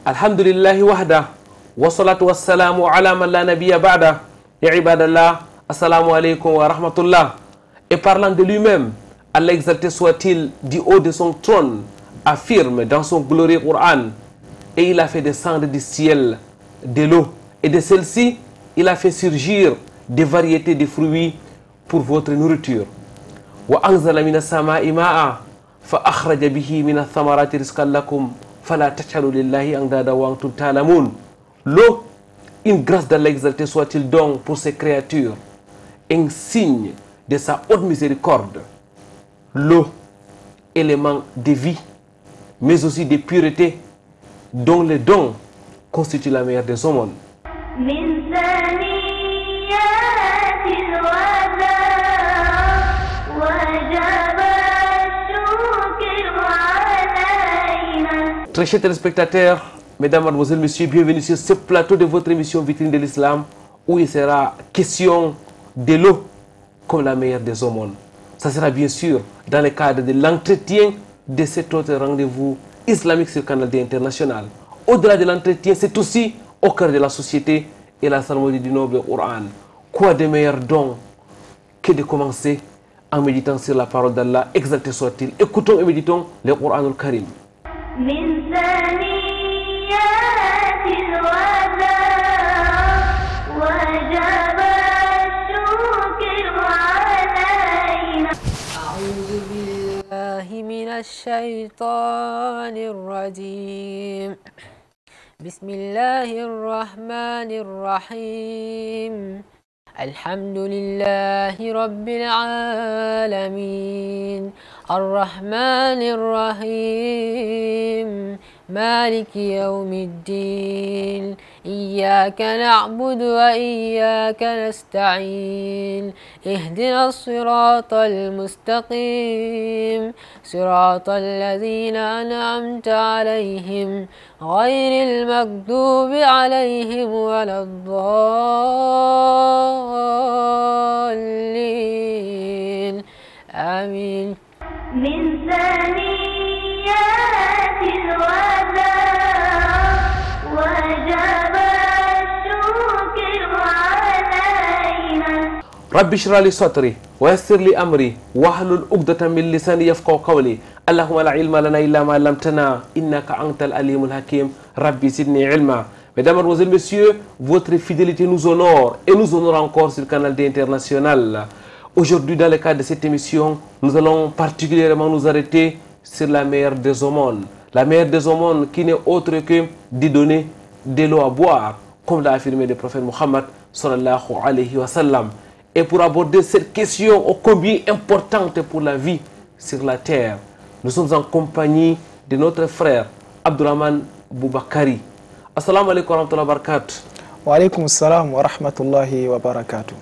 Alhamdulillahi wahda, wa salatu wa salamu ala man la nabiyya ba'da. Ya ibadallah, assalamu alaikum wa rahmatullah. Et parlant de lui-même, Allah exalté soit-il du haut de son trône, affirme dans son glorieux Coran, et il a fait descendre du ciel de l'eau, et de celle-ci, il a fait surgir des variétés de fruits pour votre nourriture. Wa anzala minas sama'i ma'a fa akhraja bihi minath thamarati rizqan lakum fala taj'alu lillahi andada wa antum ta'lamun. L'eau, une grâce d'Allah exalté soit-il donc pour ces créatures, un signe de sa haute miséricorde. L'eau, élément de vie, mais aussi de pureté, dont le don constitue la meilleure des aumônes. Très chers téléspectateurs, mesdames, mademoiselles, messieurs, bienvenue sur ce plateau de votre émission Vitrine de l'Islam, où il sera question de l'eau comme la meilleure des aumônes. Ça sera bien sûr dans le cadre de l'entretien de cet autre rendez-vous islamique sur Canal D International. Au-delà de l'entretien, c'est aussi au cœur de la société et la salmodie du noble Coran. Quoi de meilleur don que de commencer en méditant sur la parole d'Allah, exalté soit-il. Écoutons et méditons le Coran al-Karim. من الشيطان الرجيم بسم الله الرحمن الرحيم الحمد لله رب العالمين الرحمن الرحيم مالك يوم الدين إياك نعبد وإياك نستعين اهدنا الصراط المستقيم صراط الذين أنعمت عليهم غير المغضوب عليهم ولا الضالين آمين. من ثنيات الوداع وجب الشكر علينا. رب اشرح لي صدري ويسر لي امري واحلل عقدة من لساني يفقهوا قولي. اللهم لا علم لنا الا ما علمتنا انك انت العليم الحكيم. ربي زدني علما. Mesdames, Mademoiselles, Messieurs, votre fidélité nous honore et nous honore encore sur le Canal D International. Aujourd'hui, dans le cadre de cette émission, nous allons particulièrement nous arrêter sur la meilleure des aumônes. La meilleure des aumônes qui n'est autre que de donner de l'eau à boire, comme l'a affirmé le prophète Muhammad sallallahu alayhi wa sallam. Et pour aborder cette question ô combien importante pour la vie sur la terre, nous sommes en compagnie de notre frère Abdurrahman Boubakari. Assalamu alaikum wa rahmatullahi wa barakatuh. Wa alaikum assalam wa rahmatullahi wa barakatuh.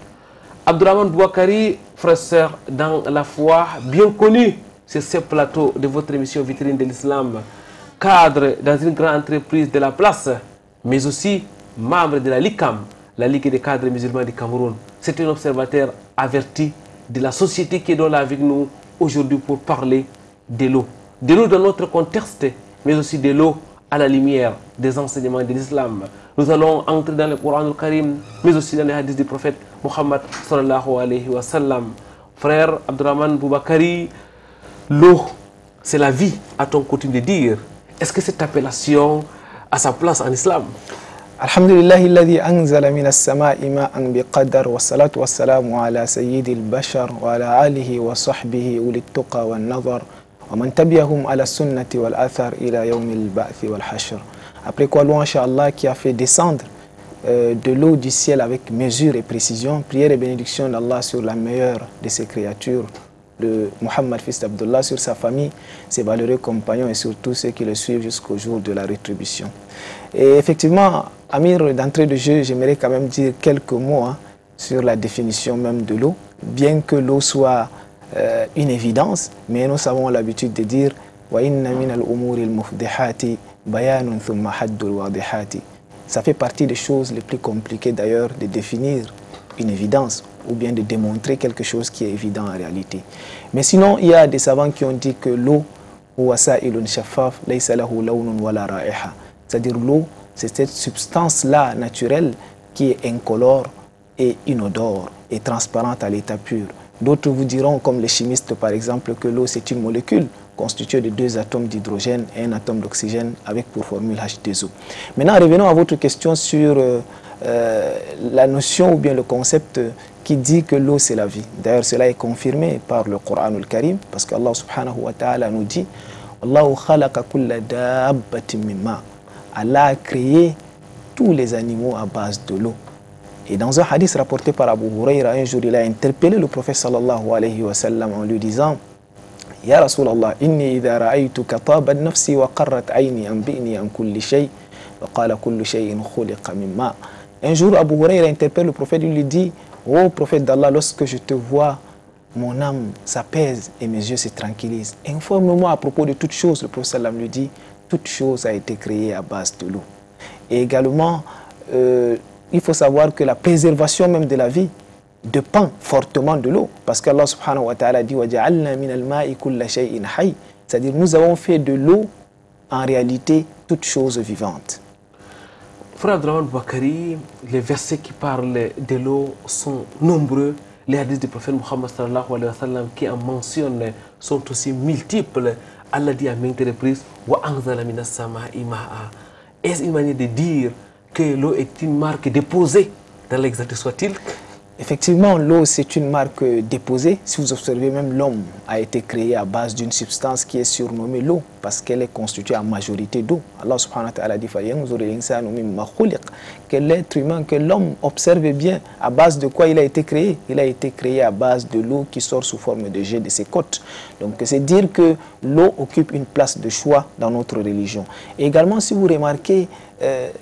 Abdurrahman Boubakari, frère sœur dans la foi, bien connu sur ce plateau de votre émission Vitrine de l'Islam, cadre dans une grande entreprise de la place, mais aussi membre de la LICAM, la Ligue des cadres musulmans du Cameroun. C'est un observateur averti de la société qui est là avec nous aujourd'hui pour parler de l'eau. De l'eau dans notre contexte, mais aussi de l'eau à la lumière des enseignements de l'islam. Nous allons entrer dans le Coran al-Karim, mais aussi dans les hadiths du prophète Muhammad sallallahu alayhi wa sallam. Frère Abdurrahman Boubakari, l'eau, c'est la vie, a-t-on coutume de dire. Est-ce que cette appellation a sa place en islam? Alhamdulillahi alladhi anzala minas sama'i ma'an biqadar wa salatu wa salamu ala sayyidil bashar wa ala alihi wa sahbihi ulit tuqa wa nazar. Après quoi, louange à Allah qui a fait descendre de l'eau du ciel avec mesure et précision. Prière et bénédiction d'Allah sur la meilleure de ses créatures, de Muhammad fils d'Abdullah, sur sa famille, ses valeureux compagnons et sur tous ceux qui le suivent jusqu'au jour de la rétribution. Et effectivement, Amir, d'entrée de jeu, j'aimerais quand même dire quelques mots sur la définition même de l'eau, bien que l'eau soit une évidence, mais nous avons l'habitude de dire ça fait partie des choses les plus compliquées d'ailleurs de définir une évidence ou bien de démontrer quelque chose qui est évident en réalité. Mais sinon, il y a des savants qui ont dit que l'eau C'est-à-dire l'eau, c'est cette substance-là naturelle qui est incolore et inodore et transparente à l'état pur. D'autres vous diront, comme les chimistes par exemple, que l'eau c'est une molécule constituée de 2 atomes d'hydrogène et un atome d'oxygène avec pour formule H2O. Maintenant, revenons à votre question sur la notion ou bien le concept qui dit que l'eau c'est la vie. D'ailleurs, cela est confirmé par le Coran al-Karim, parce qu'Allah subhanahu wa ta'ala nous dit Allahu khalaqa kulla dabbatin min ma. Allah a créé tous les animaux à base de l'eau. Et dans un hadith rapporté par Abu Huraira, un jour il a interpellé le prophète sallallahu alayhi wa sallam en lui disant Ya Rasulallah, inni idha ra'aytuka tabat nafsi wa qarrat ayni anbi'ni an kulli shay wa qala kullu shay'in khuliqa min ma. Un jour Abu Huraira interpelle le prophète, il lui dit Ô prophète d'Allah, lorsque je te vois, mon âme s'apaise et mes yeux se tranquillisent. Informe-moi à propos de toute chose. Le prophète sallam lui dit toute chose a été créée à base de l'eau. Et également, il faut savoir que la préservation même de la vie dépend fortement de l'eau. Parce qu'Allah subhanahu wa ta'ala dit وَجَعَلْنَا مِنَ الْمَاءِ كُلَّ شَيْءٍ حَيٍّ. C'est-à-dire nous avons fait de l'eau en réalité toute chose vivante. Frère Abdrahman Boubacarry, les versets qui parlent de l'eau sont nombreux. Les hadiths du prophète Muhammad sallallahu alayhi wa sallam qui en mentionnent sont aussi multiples. Allah dit à maintes reprises وَأَنزَلَ مِنَ السَّمَاءِ مَاءً. Est-ce une manière de dire que l'eau est une marque déposée dans l'exacte soit-il? Effectivement, l'eau, c'est une marque déposée. Si vous observez, même l'homme a été créé à base d'une substance qui est surnommée l'eau, parce qu'elle est constituée en majorité d'eau. Allah subhanahu wa ta'ala dit que l'être humain, que l'homme observe bien à base de quoi il a été créé. Il a été créé à base de l'eau qui sort sous forme de jet de ses côtes. Donc c'est dire que l'eau occupe une place de choix dans notre religion. Et également, si vous remarquez,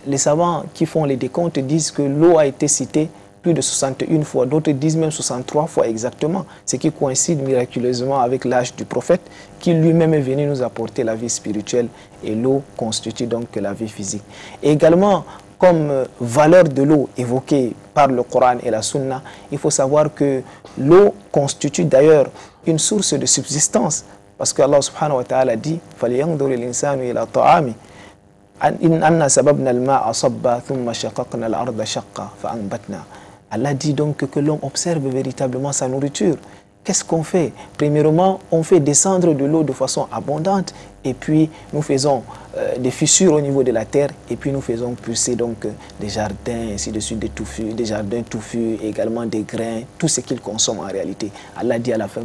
les savants qui font les décomptes disent que l'eau a été citée plus de 61 fois, d'autres disent même 63 fois exactement, ce qui coïncide miraculeusement avec l'âge du prophète qui lui-même est venu nous apporter la vie spirituelle et l'eau constitue donc la vie physique. Et également, comme valeur de l'eau évoquée par le Coran et la Sunna, il faut savoir que l'eau constitue d'ailleurs une source de subsistance parce que Allah subhanahu wa ta'ala dit « فَلْيَنْظُرِ الْإِنسَانُ إِلَى طَعَامِ إِنْ سَبَبْنَا الْمَاءَ صَبًّا ثُمَّ شَقَقْنَا الْأَرْضَ شَقًّا فَأَنْبَتْنَا » Allah dit donc que l'homme observe véritablement sa nourriture. Qu'est-ce qu'on fait? Premièrement, on fait descendre de l'eau de façon abondante et puis nous faisons des fissures au niveau de la terre et puis nous faisons pousser donc des jardins, ainsi de suite, des jardins touffus, également des grains, tout ce qu'ils consomment en réalité. Allah dit à la fin,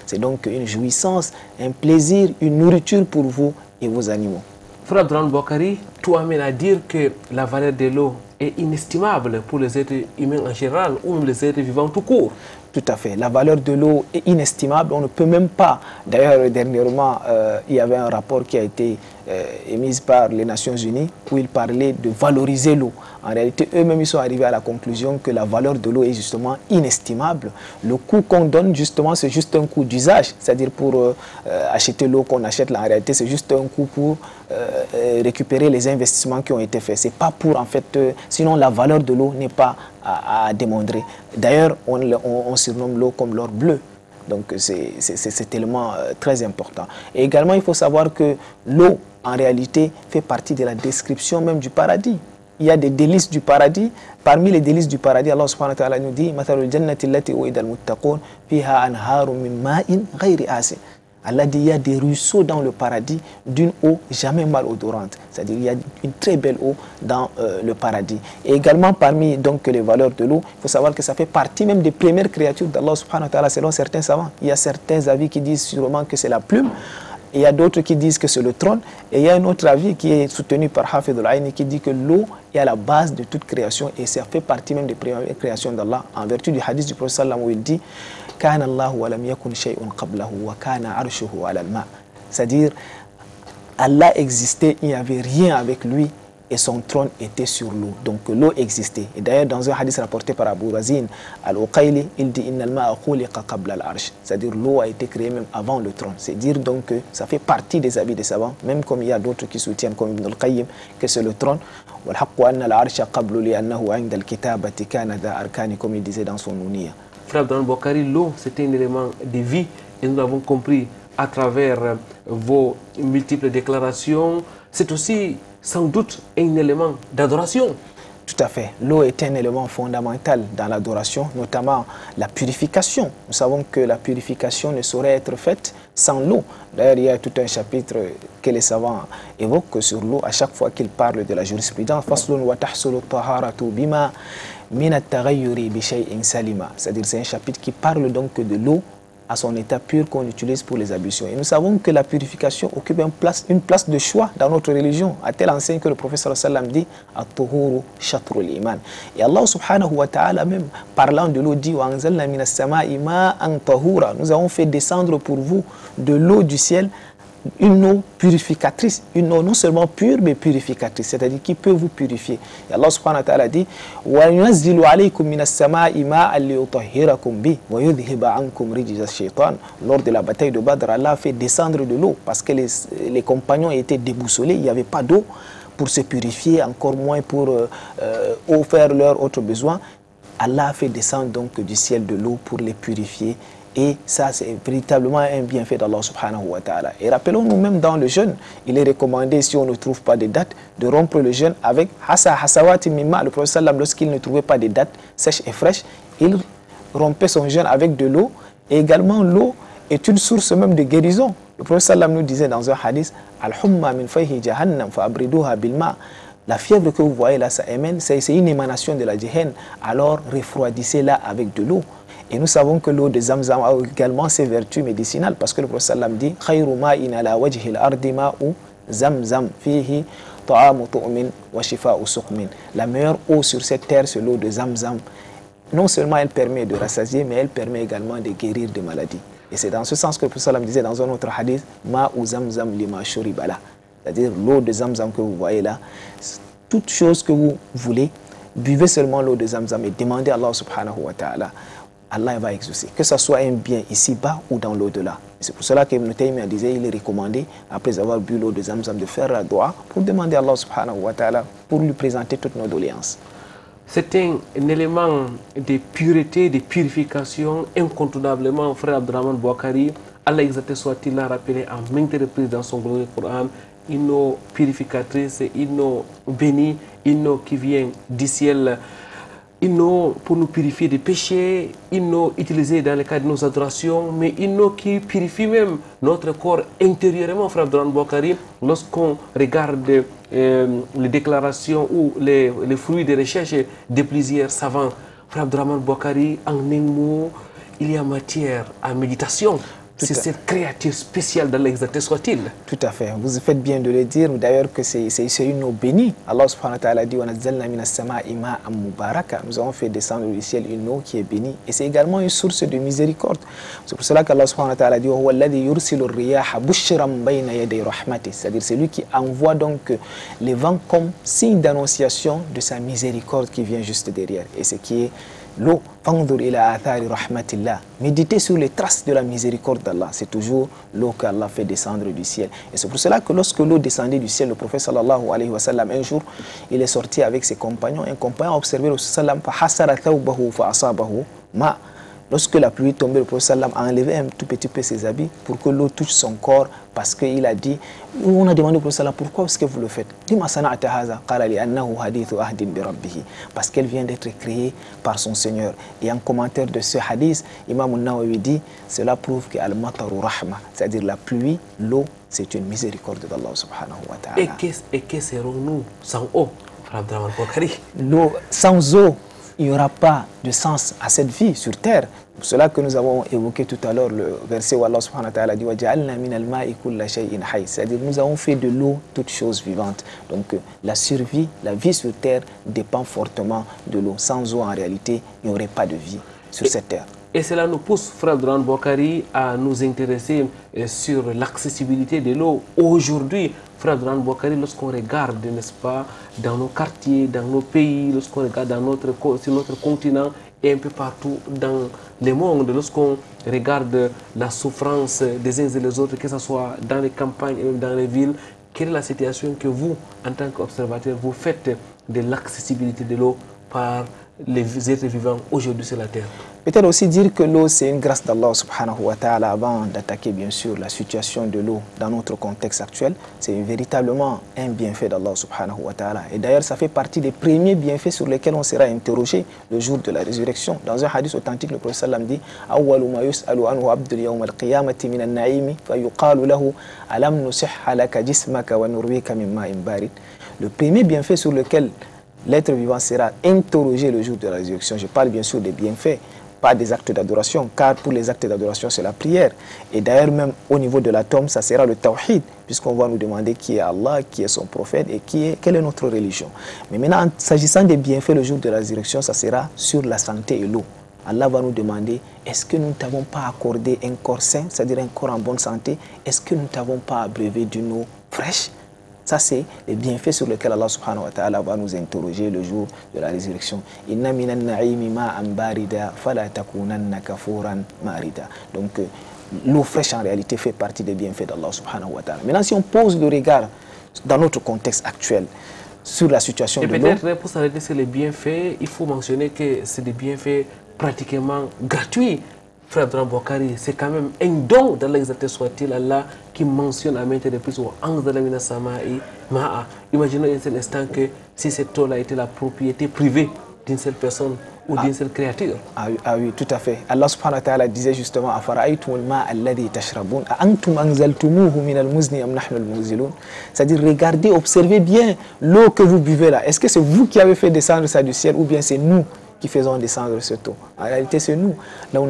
c'est donc une jouissance, un plaisir, une nourriture pour vous et vos animaux. Frère Abdrahman Boubacarry, tout amène à dire que la valeur de l'eau est inestimable pour les êtres humains en général ou même les êtres vivants tout court. Tout à fait. La valeur de l'eau est inestimable. On ne peut même pas. D'ailleurs, dernièrement, il y avait un rapport qui a été émis par les Nations Unies où ils parlaient de valoriser l'eau. En réalité, eux-mêmes, ils sont arrivés à la conclusion que la valeur de l'eau est justement inestimable. Le coût qu'on donne, justement, c'est juste un coût d'usage. C'est-à-dire pour acheter l'eau qu'on achète, là, en réalité, c'est juste un coût pour récupérer les investissements qui ont été faits. C'est pas pour, en fait, sinon la valeur de l'eau n'est pas à démontrer. D'ailleurs, on surnomme l'eau comme l'or bleu. Donc c'est tellement très important. Et également, il faut savoir que l'eau, en réalité, fait partie de la description même du paradis. Il y a des délices du paradis. Parmi les délices du paradis, Allah subhanahu wa ta'ala nous dit Mathalul jannati allati u'ida al-muttaqun fiha anharun min ma'in ghayri asin. Allah dit il y a des ruisseaux dans le paradis d'une eau jamais malodorante. C'est-à-dire il y a une très belle eau dans le paradis. Et également parmi donc les valeurs de l'eau, il faut savoir que ça fait partie même des premières créatures d'Allah subhanahu wa ta'ala selon certains savants. Il y a certains avis qui disent sûrement que c'est la plume. Et il y a d'autres qui disent que c'est le trône. Et il y a un autre avis qui est soutenu par Hafid al-Aini qui dit que l'eau est à la base de toute création et ça fait partie même des premières créations d'Allah. En vertu du hadith du prophète sallam où il dit Kana Allahu wa lam yakun shay'un qablahu wa kana arshuhu ala al-ma. C'est-à-dire Allah existait, il n'y avait rien avec lui et son trône était sur l'eau. Donc l'eau existait. Et d'ailleurs dans un hadith rapporté par Abu Razin al-Uqayli, il dit Inna al-ma'a khuliqa qabla al-arsh. C'est-à-dire l'eau a été créée même avant le trône. C'est dire donc que ça fait partie des avis des savants, même comme il y a d'autres qui soutiennent comme Ibn al-Qayyim que c'est le trône. Wal-haqqu anna al-arsha qablu li annahu 'inda al-kitabati kana dha arkani, comme il disait dans son Nuniyya. Frère Abdrahman Boubacarry, l'eau c'était un élément de vie et nous l'avons compris à travers vos multiples déclarations, c'est aussi sans doute un élément d'adoration. Tout à fait. L'eau est un élément fondamental dans l'adoration, notamment la purification. Nous savons que la purification ne saurait être faite sans l'eau. D'ailleurs, il y a tout un chapitre que les savants évoquent sur l'eau à chaque fois qu'ils parlent de la jurisprudence. C'est-à-dire c'est un chapitre qui parle donc de l'eau à son état pur qu'on utilise pour les ablutions. Et nous savons que la purification occupe une place de choix dans notre religion, à telle enseigne que le prophète sallam dit « At-tuhuru shatrul iman ». Et Allah subhanahu wa ta'ala même, parlant de l'eau, dit « Wa anzalna minas sama'i ma'an tahura ». Nous avons fait descendre pour vous de l'eau du ciel, une eau purificatrice, une eau non seulement pure mais purificatrice, c'est-à-dire qui peut vous purifier. Et Allah subhanahu wa ta'ala dit wa yunazzilu alaykum minas sama'i ma'an liyutahhirakum bi wa yudhhiba ankum rijza ash-shaytan. Lors de la bataille de Badr, Allah a fait descendre de l'eau parce que les compagnons étaient déboussolés, il n'y avait pas d'eau pour se purifier, encore moins pour faire leurs autres besoins. Allah a fait descendre donc du ciel de l'eau pour les purifier. Et ça, c'est véritablement un bienfait d'Allah subhanahu wa ta'ala. Et rappelons-nous, même dans le jeûne, il est recommandé, si on ne trouve pas de date, de rompre le jeûne avec hasawati mimma. Le prophète sallam, lorsqu'il ne trouvait pas de date sèche et fraîche, il rompait son jeûne avec de l'eau. Et également, l'eau est une source même de guérison. Le prophète sallam nous disait dans un hadith, Al-humma min fayhi jahannam fa abriduha bilma. La fièvre que vous voyez là, ça émane, c'est une émanation de la Jahannam. Alors, refroidissez-la avec de l'eau. Et nous savons que l'eau de Zamzam a également ses vertus médicinales parce que le prophète sallam dit khayru ma'in ala wajhi al-ardi ma'u Zamzam fihi ta'amu tu'min wa shifa'u suqmin. La meilleure eau sur cette terre, c'est l'eau de Zamzam. Non seulement elle permet de rassasier, mais elle permet également de guérir des maladies. Et c'est dans ce sens que le prophète sallam disait dans un autre hadith ma'u Zamzam lima shuribala. C'est-à-dire l'eau de Zamzam que vous voyez là, toute chose que vous voulez, buvez seulement l'eau de Zamzam et demandez à Allah subhanahu wa ta'ala. Allah va exaucer, que ce soit un bien ici-bas ou dans l'au-delà. C'est pour cela qu'Ibn Taymiyyah disait, il est recommandé, après avoir bu l'eau de Zamzam, de faire la dua pour demander à Allah subhanahu wa ta'ala, pour lui présenter toutes nos doléances. C'est un élément de pureté, de purification, incontournablement, frère Abdurrahman Bouakari, Allah exalté soit-il, l'a rappelé à maintes reprises dans son glorieux Coran, une eau purificatrice, une eau bénie, une eau qui vient du ciel, une eau pour nous purifier des péchés, une eau utilisée dans le cadre de nos adorations, mais une eau qui purifie même notre corps intérieurement, frère Abdurrahman Bouakari. Lorsqu'on regarde les déclarations ou les fruits des recherches de plusieurs savants, frère Abdurrahman Bouakari, en un mot, il y a matière à méditation. C'est cette créature spéciale d'Allah exalté soit-il. Tout à fait. Vous faites bien de le dire. D'ailleurs que c'est une eau bénie. Allah subhanahu wa ta'ala dit nous avons fait descendre du ciel une eau qui est bénie. Et c'est également une source de miséricorde. C'est pour cela qu'Allah subhanahu wa ta'ala dit c'est-à-dire c'est lui qui envoie donc les vents comme signe d'annonciation de sa miséricorde qui vient juste derrière. Et ce qui est l'eau, méditez sur les traces de la miséricorde d'Allah. C'est toujours l'eau qu'Allah fait descendre du ciel. Et c'est pour cela que lorsque l'eau descendait du ciel, le prophète sallallahu alayhi wa sallam, un jour, il est sorti avec ses compagnons. Un compagnon a observé le sallam, lorsque la pluie tombait, le prophète sallam a enlevé un tout petit peu ses habits pour que l'eau touche son corps, parce qu'il a dit, on a demandé au prophète sallam, pourquoi est-ce que vous le faites? Parce qu'elle vient d'être créée par son Seigneur. Et en commentaire de ce hadith, Imam al-Nawawi dit, cela prouve que al-mataru rahma, c'est-à-dire la pluie, l'eau, c'est une miséricorde d'Allah subhanahu wa ta'ala. Et que serons-nous sans eau, frère Abdurrahman Bouakari? L'eau, sans eau, il n'y aura pas de sens à cette vie sur terre. C'est cela que nous avons évoqué tout à l'heure, le verset où Allah subhanahu wa ta'ala dit c'est-à-dire nous avons fait de l'eau toute chose vivante. Donc la survie, la vie sur terre dépend fortement de l'eau. Sans eau, en réalité, il n'y aurait pas de vie sur cette terre. Et cela nous pousse, frère Abdurrahman Bouakari, à nous intéresser sur l'accessibilité de l'eau. Aujourd'hui, frère Abdurrahman Bouakari, lorsqu'on regarde, n'est-ce pas, dans nos quartiers, dans nos pays, lorsqu'on regarde sur notre continent et un peu partout dans le monde, lorsqu'on regarde la souffrance des uns et des autres, que ce soit dans les campagnes et même dans les villes, quelle est la situation que vous, en tant qu'observateur, vous faites de l'accessibilité de l'eau par les êtres vivants aujourd'hui sur la terre. Peut-être aussi dire que l'eau, c'est une grâce d'Allah subhanahu wa ta'ala. Avant d'attaquer bien sûr la situation de l'eau dans notre contexte actuel, c'est véritablement un bienfait d'Allah subhanahu wa ta'ala. Et d'ailleurs, ça fait partie des premiers bienfaits sur lesquels on sera interrogé le jour de la résurrection. Dans un hadith authentique, le prophète sallam dit « Awwalu ma yus'alu anhu abdul yawm al-qiyamati min al-na'imi fa yuqalu lahu alam nusihha laka jismaka wa nurwika min ma'in barid » Le premier bienfait sur lequel l'être vivant sera interrogé le jour de la résurrection, je parle bien sûr des bienfaits, pas des actes d'adoration, car pour les actes d'adoration, c'est la prière. Et d'ailleurs, même au niveau de l'atome, ça sera le tawhid, puisqu'on va nous demander qui est Allah, qui est son prophète et quelle est notre religion. Mais maintenant, s'agissant des bienfaits le jour de la résurrection, ça sera sur la santé et l'eau. Allah va nous demander, est-ce que nous ne t'avons pas accordé un corps sain, c'est-à-dire un corps en bonne santé? Est-ce que nous ne t'avons pas abreuvé d'une eau fraîche? Ça, c'est les bienfaits sur lesquels Allah subhanahu wa ta'ala va nous interroger le jour de la résurrection. Inna minan na'imi ma'an barida fala takunanna kafuran marida. Donc, l'eau fraîche en réalité fait partie des bienfaits d'Allah subhanahu wa ta'ala. Maintenant, si on pose le regard dans notre contexte actuel sur la situation de l'eau... Et peut-être, pour s'arrêter sur les bienfaits, il faut mentionner que c'est des bienfaits pratiquement gratuits. Frère Abdurrahman Bouakari, c'est quand même un don d'Allah, exalté soit-il, Allah qui mentionne à maintes reprises au Anzalamina Sama'i Ma'a. Imaginons un seul instant que si cette eau a été la propriété privée d'une seule personne ou d'une seule créature. Ah oui, tout à fait. Allah subhanahu wa ta'ala disait justement Afara'aytumul ma'a alladhi tashrabun antum anzaltumuhu min al-muzni am nahnu al-munzilun. C'est-à-dire, regardez, observez bien l'eau que vous buvez là. Est-ce que c'est vous qui avez fait descendre ça du ciel ou bien c'est nous qui faisons descendre cette eau? En réalité, c'est nous.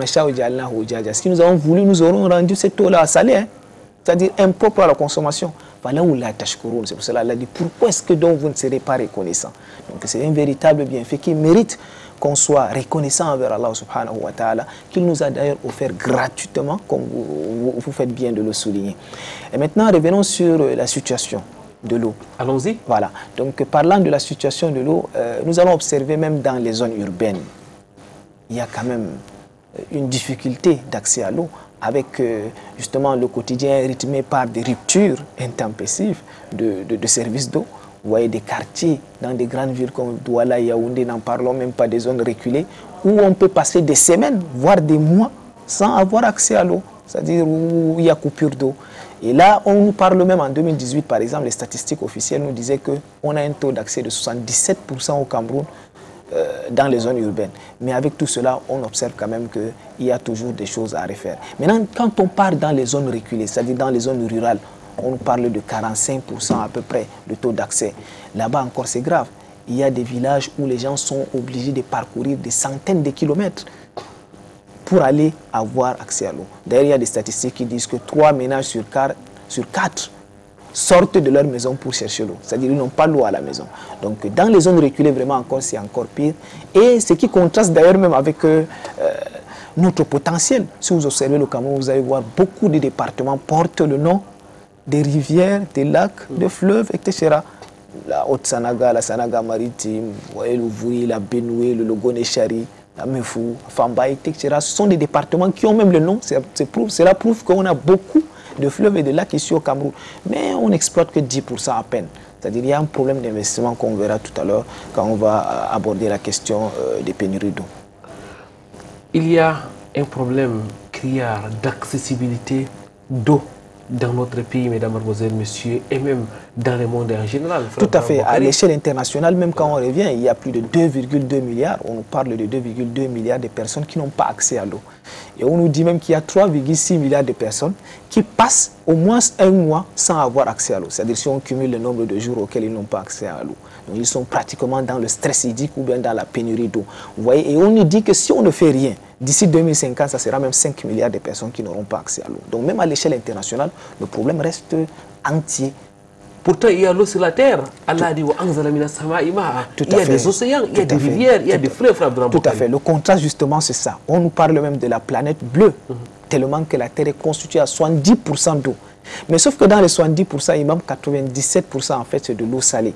Si nous avons voulu, nous aurons rendu cette eau-là salée, hein? C'est-à-dire impropre à la consommation. C'est pour cela qu'Allah dit, pourquoi est-ce que donc vous ne serez pas reconnaissant? Donc c'est un véritable bienfait qui mérite qu'on soit reconnaissant envers Allah subhanahu wa ta'ala, qu'il nous a d'ailleurs offert gratuitement, comme vous faites bien de le souligner. Et maintenant, revenons sur la situation de l'eau. Allons-y. Voilà. Donc, parlant de la situation de l'eau, nous allons observer même dans les zones urbaines, il y a quand même une difficulté d'accès à l'eau, avec justement le quotidien rythmé par des ruptures intempestives de services d'eau. Vous voyez des quartiers dans des grandes villes comme Douala, Yaoundé, n'en parlons même pas, des zones reculées, où on peut passer des semaines, voire des mois, sans avoir accès à l'eau, c'est-à-dire où il y a coupure d'eau. Et là, on nous parle même en 2018, par exemple, les statistiques officielles nous disaient qu'on a un taux d'accès de 77% au Cameroun dans les zones urbaines. Mais avec tout cela, on observe quand même qu'il y a toujours des choses à refaire. Maintenant, quand on part dans les zones reculées, c'est-à-dire dans les zones rurales, on nous parle de 45% à peu près de taux d'accès. Là-bas encore, c'est grave. Il y a des villages où les gens sont obligés de parcourir des centaines de kilomètres pour aller avoir accès à l'eau. D'ailleurs, il y a des statistiques qui disent que 3 ménages sur 4 sortent de leur maison pour chercher l'eau. C'est-à-dire qu'ils n'ont pas l'eau à la maison. Donc, dans les zones reculées, vraiment encore, c'est encore pire. Et ce qui contraste d'ailleurs même avec notre potentiel. Si vous observez le Cameroun, vous allez voir beaucoup de départements portent le nom des rivières, des lacs, des fleuves, etc. La Haute-Sanaga, la Sanaga maritime, le Vouri, la Benoué, le Logoné-Chari, la Mefou, Famba, etc. Ce sont des départements qui ont même le nom. Cela prouve qu'on a beaucoup de fleuves et de lacs ici au Cameroun. Mais on n'exploite que 10% à peine. C'est-à-dire qu'il y a un problème d'investissement qu'on verra tout à l'heure quand on va aborder la question des pénuries d'eau. Il y a un problème criard d'accessibilité d'eau dans notre pays, mesdames, mademoiselles, messieurs, et même dans le monde en général. Tout à fait. À l'échelle internationale, même quand on revient, il y a plus de 2,2 milliards. On nous parle de 2,2 milliards de personnes qui n'ont pas accès à l'eau. Et on nous dit même qu'il y a 3,6 milliards de personnes qui passent au moins un mois sans avoir accès à l'eau. C'est-à-dire si on cumule le nombre de jours auxquels ils n'ont pas accès à l'eau. Donc ils sont pratiquement dans le stress hydrique ou bien dans la pénurie d'eau. Vous voyez, et on nous dit que si on ne fait rien, d'ici 2050, ça sera même 5 milliards de personnes qui n'auront pas accès à l'eau. Donc même à l'échelle internationale, le problème reste entier. Pourtant, il y a l'eau sur la terre. Allah dit il y a des océans, il y a des rivières, il y a des fleuves. Tout à fait. Le contraste, justement, c'est ça. On nous parle même de la planète bleue, tellement que la Terre est constituée à 70% d'eau. Mais sauf que dans les 70%, il manque 97% en fait, c'est de l'eau salée.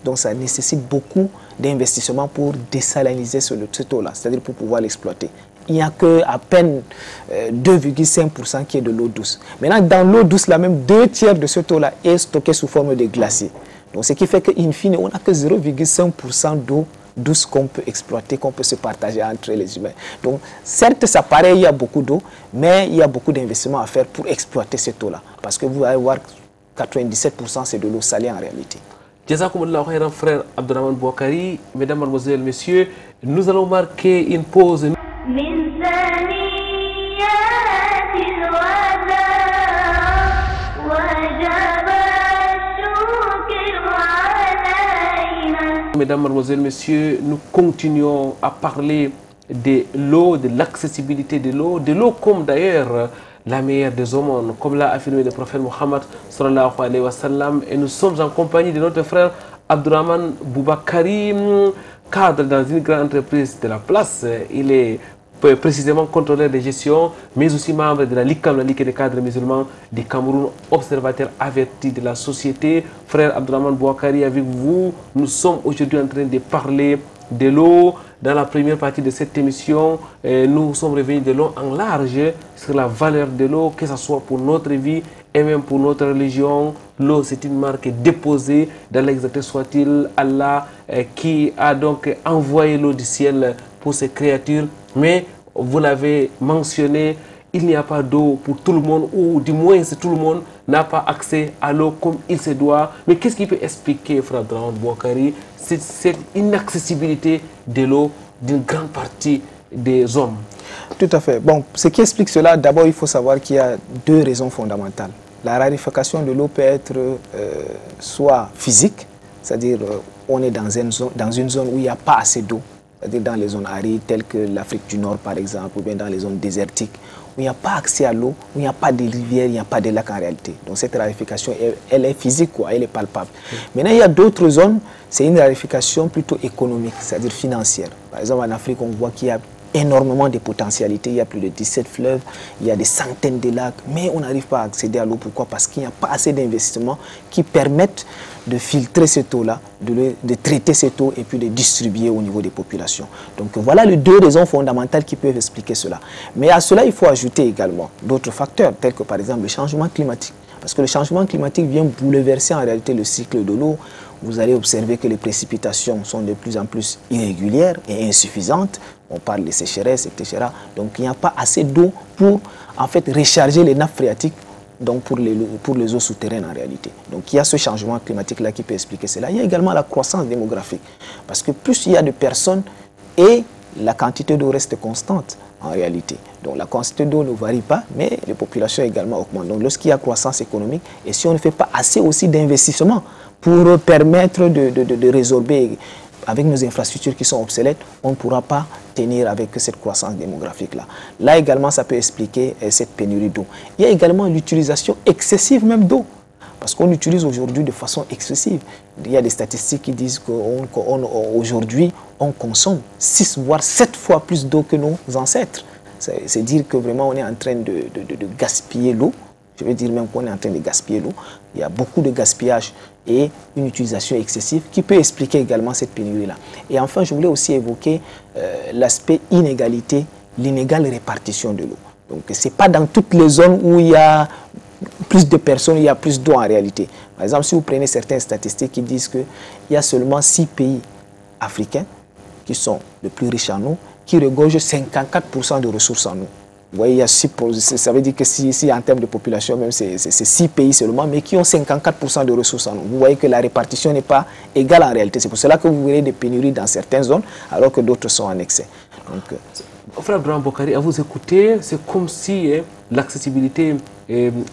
Donc ça nécessite beaucoup d'investissements pour désaliniser cette eau-là, c'est-à-dire pour pouvoir l'exploiter. Il n'y a qu'à peine 2,5% qui est de l'eau douce. Maintenant, dans l'eau douce, là, même 2 tiers de cette eau-là est stockée sous forme de glaciers. Donc ce qui fait qu'in fine, on n'a que 0,5% d'eau douce qu'on peut exploiter, qu'on peut se partager entre les humains. Donc, certes, ça paraît, il y a beaucoup d'eau, mais il y a beaucoup d'investissements à faire pour exploiter cette eau-là. Parce que vous allez voir, 97% c'est de l'eau salée en réalité. Jazakumullah khairan, frère Abdourahmane Bouakari. Mesdames, mademoiselles, messieurs, nous allons marquer une pause. Mesdames, mademoiselles, messieurs, nous continuons à parler de l'eau, de l'accessibilité de l'eau comme d'ailleurs la meilleure des aumônes, comme l'a affirmé le prophète Mohammed sallallahu alayhi wa sallam. Et nous sommes en compagnie de notre frère Abdourahmane Bouakari, cadre dans une grande entreprise de la place. Il est précisément contrôleur de gestion, mais aussi membre de la LICAM, la Ligue des cadres musulmans du Cameroun, observateur averti de la société. Frère Abdourahmane Bouakari, avec vous, nous sommes aujourd'hui en train de parler de l'eau. Dans la première partie de cette émission, nous sommes revenus de long en large sur la valeur de l'eau, que ce soit pour notre vie et même pour notre religion. L'eau, c'est une marque déposée dans l'exalté soit-il Allah qui a donc envoyé l'eau du ciel pour ses créatures. Mais vous l'avez mentionné, il n'y a pas d'eau pour tout le monde, ou du moins tout le monde n'a pas accès à l'eau comme il se doit. Mais qu'est-ce qui peut expliquer, frère Abdourahmane Bouakari, cette inaccessibilité de l'eau d'une grande partie des hommes? Tout à fait. Bon, ce qui explique cela, d'abord, il faut savoir qu'il y a deux raisons fondamentales. La raréfaction de l'eau peut être soit physique, c'est-à-dire on est dans une zone où il n'y a pas assez d'eau, c'est-à-dire dans les zones arides telles que l'Afrique du Nord par exemple, ou bien dans les zones désertiques, où il n'y a pas accès à l'eau, où il n'y a pas de rivières, il n'y a pas de lacs en réalité. Donc cette raréfaction, elle est physique, quoi, elle est palpable. Maintenant, il y a d'autres zones, c'est une raréfaction plutôt économique, c'est-à-dire financière. Par exemple, en Afrique, on voit qu'il y a énormément de potentialités. Il y a plus de 17 fleuves, il y a des centaines de lacs, mais on n'arrive pas à accéder à l'eau. Pourquoi? Parce qu'il n'y a pas assez d'investissements qui permettent de filtrer cette eau-là, de traiter cette eau et puis de distribuer au niveau des populations. Donc voilà les deux raisons fondamentales qui peuvent expliquer cela. Mais à cela, il faut ajouter également d'autres facteurs, tels que par exemple le changement climatique. Parce que le changement climatique vient bouleverser en réalité le cycle de l'eau. Vous allez observer que les précipitations sont de plus en plus irrégulières et insuffisantes. On parle de sécheresse, etc. Donc il n'y a pas assez d'eau pour en fait recharger les nappes phréatiques, donc pour les eaux souterraines en réalité. Donc il y a ce changement climatique-là qui peut expliquer cela. Il y a également la croissance démographique. Parce que plus il y a de personnes et la quantité d'eau reste constante en réalité. Donc la quantité d'eau ne varie pas, mais les populations également augmentent. Donc lorsqu'il y a croissance économique, et si on ne fait pas assez aussi d'investissements pour permettre de résorber avec nos infrastructures qui sont obsolètes, on ne pourra pas tenir avec cette croissance démographique-là. Là également, ça peut expliquer cette pénurie d'eau. Il y a également l'utilisation excessive même d'eau, parce qu'on utilise aujourd'hui de façon excessive. Il y a des statistiques qui disent qu'aujourd'hui, on consomme 6 voire 7 fois plus d'eau que nos ancêtres. C'est dire que vraiment on est en train de gaspiller l'eau. Je veux dire même qu'on est en train de gaspiller l'eau. Il y a beaucoup de gaspillage et une utilisation excessive qui peut expliquer également cette pénurie-là. Et enfin, je voulais aussi évoquer l'aspect inégalité, l'inégale répartition de l'eau. Donc, ce n'est pas dans toutes les zones où il y a plus de personnes, il y a plus d'eau en réalité. Par exemple, si vous prenez certaines statistiques qui disent qu'il y a seulement 6 pays africains qui sont les plus riches en eau, qui regorgent 54% de ressources en eau. Vous voyez, il y a 6, ça veut dire que si en termes de population, même c'est 6 pays seulement, mais qui ont 54% de ressources en eau. Vous voyez que la répartition n'est pas égale en réalité. C'est pour cela que vous verrez des pénuries dans certaines zones, alors que d'autres sont en excès. Donc, frère Abdourahmane Bouakari, à vous écouter, c'est comme si l'accessibilité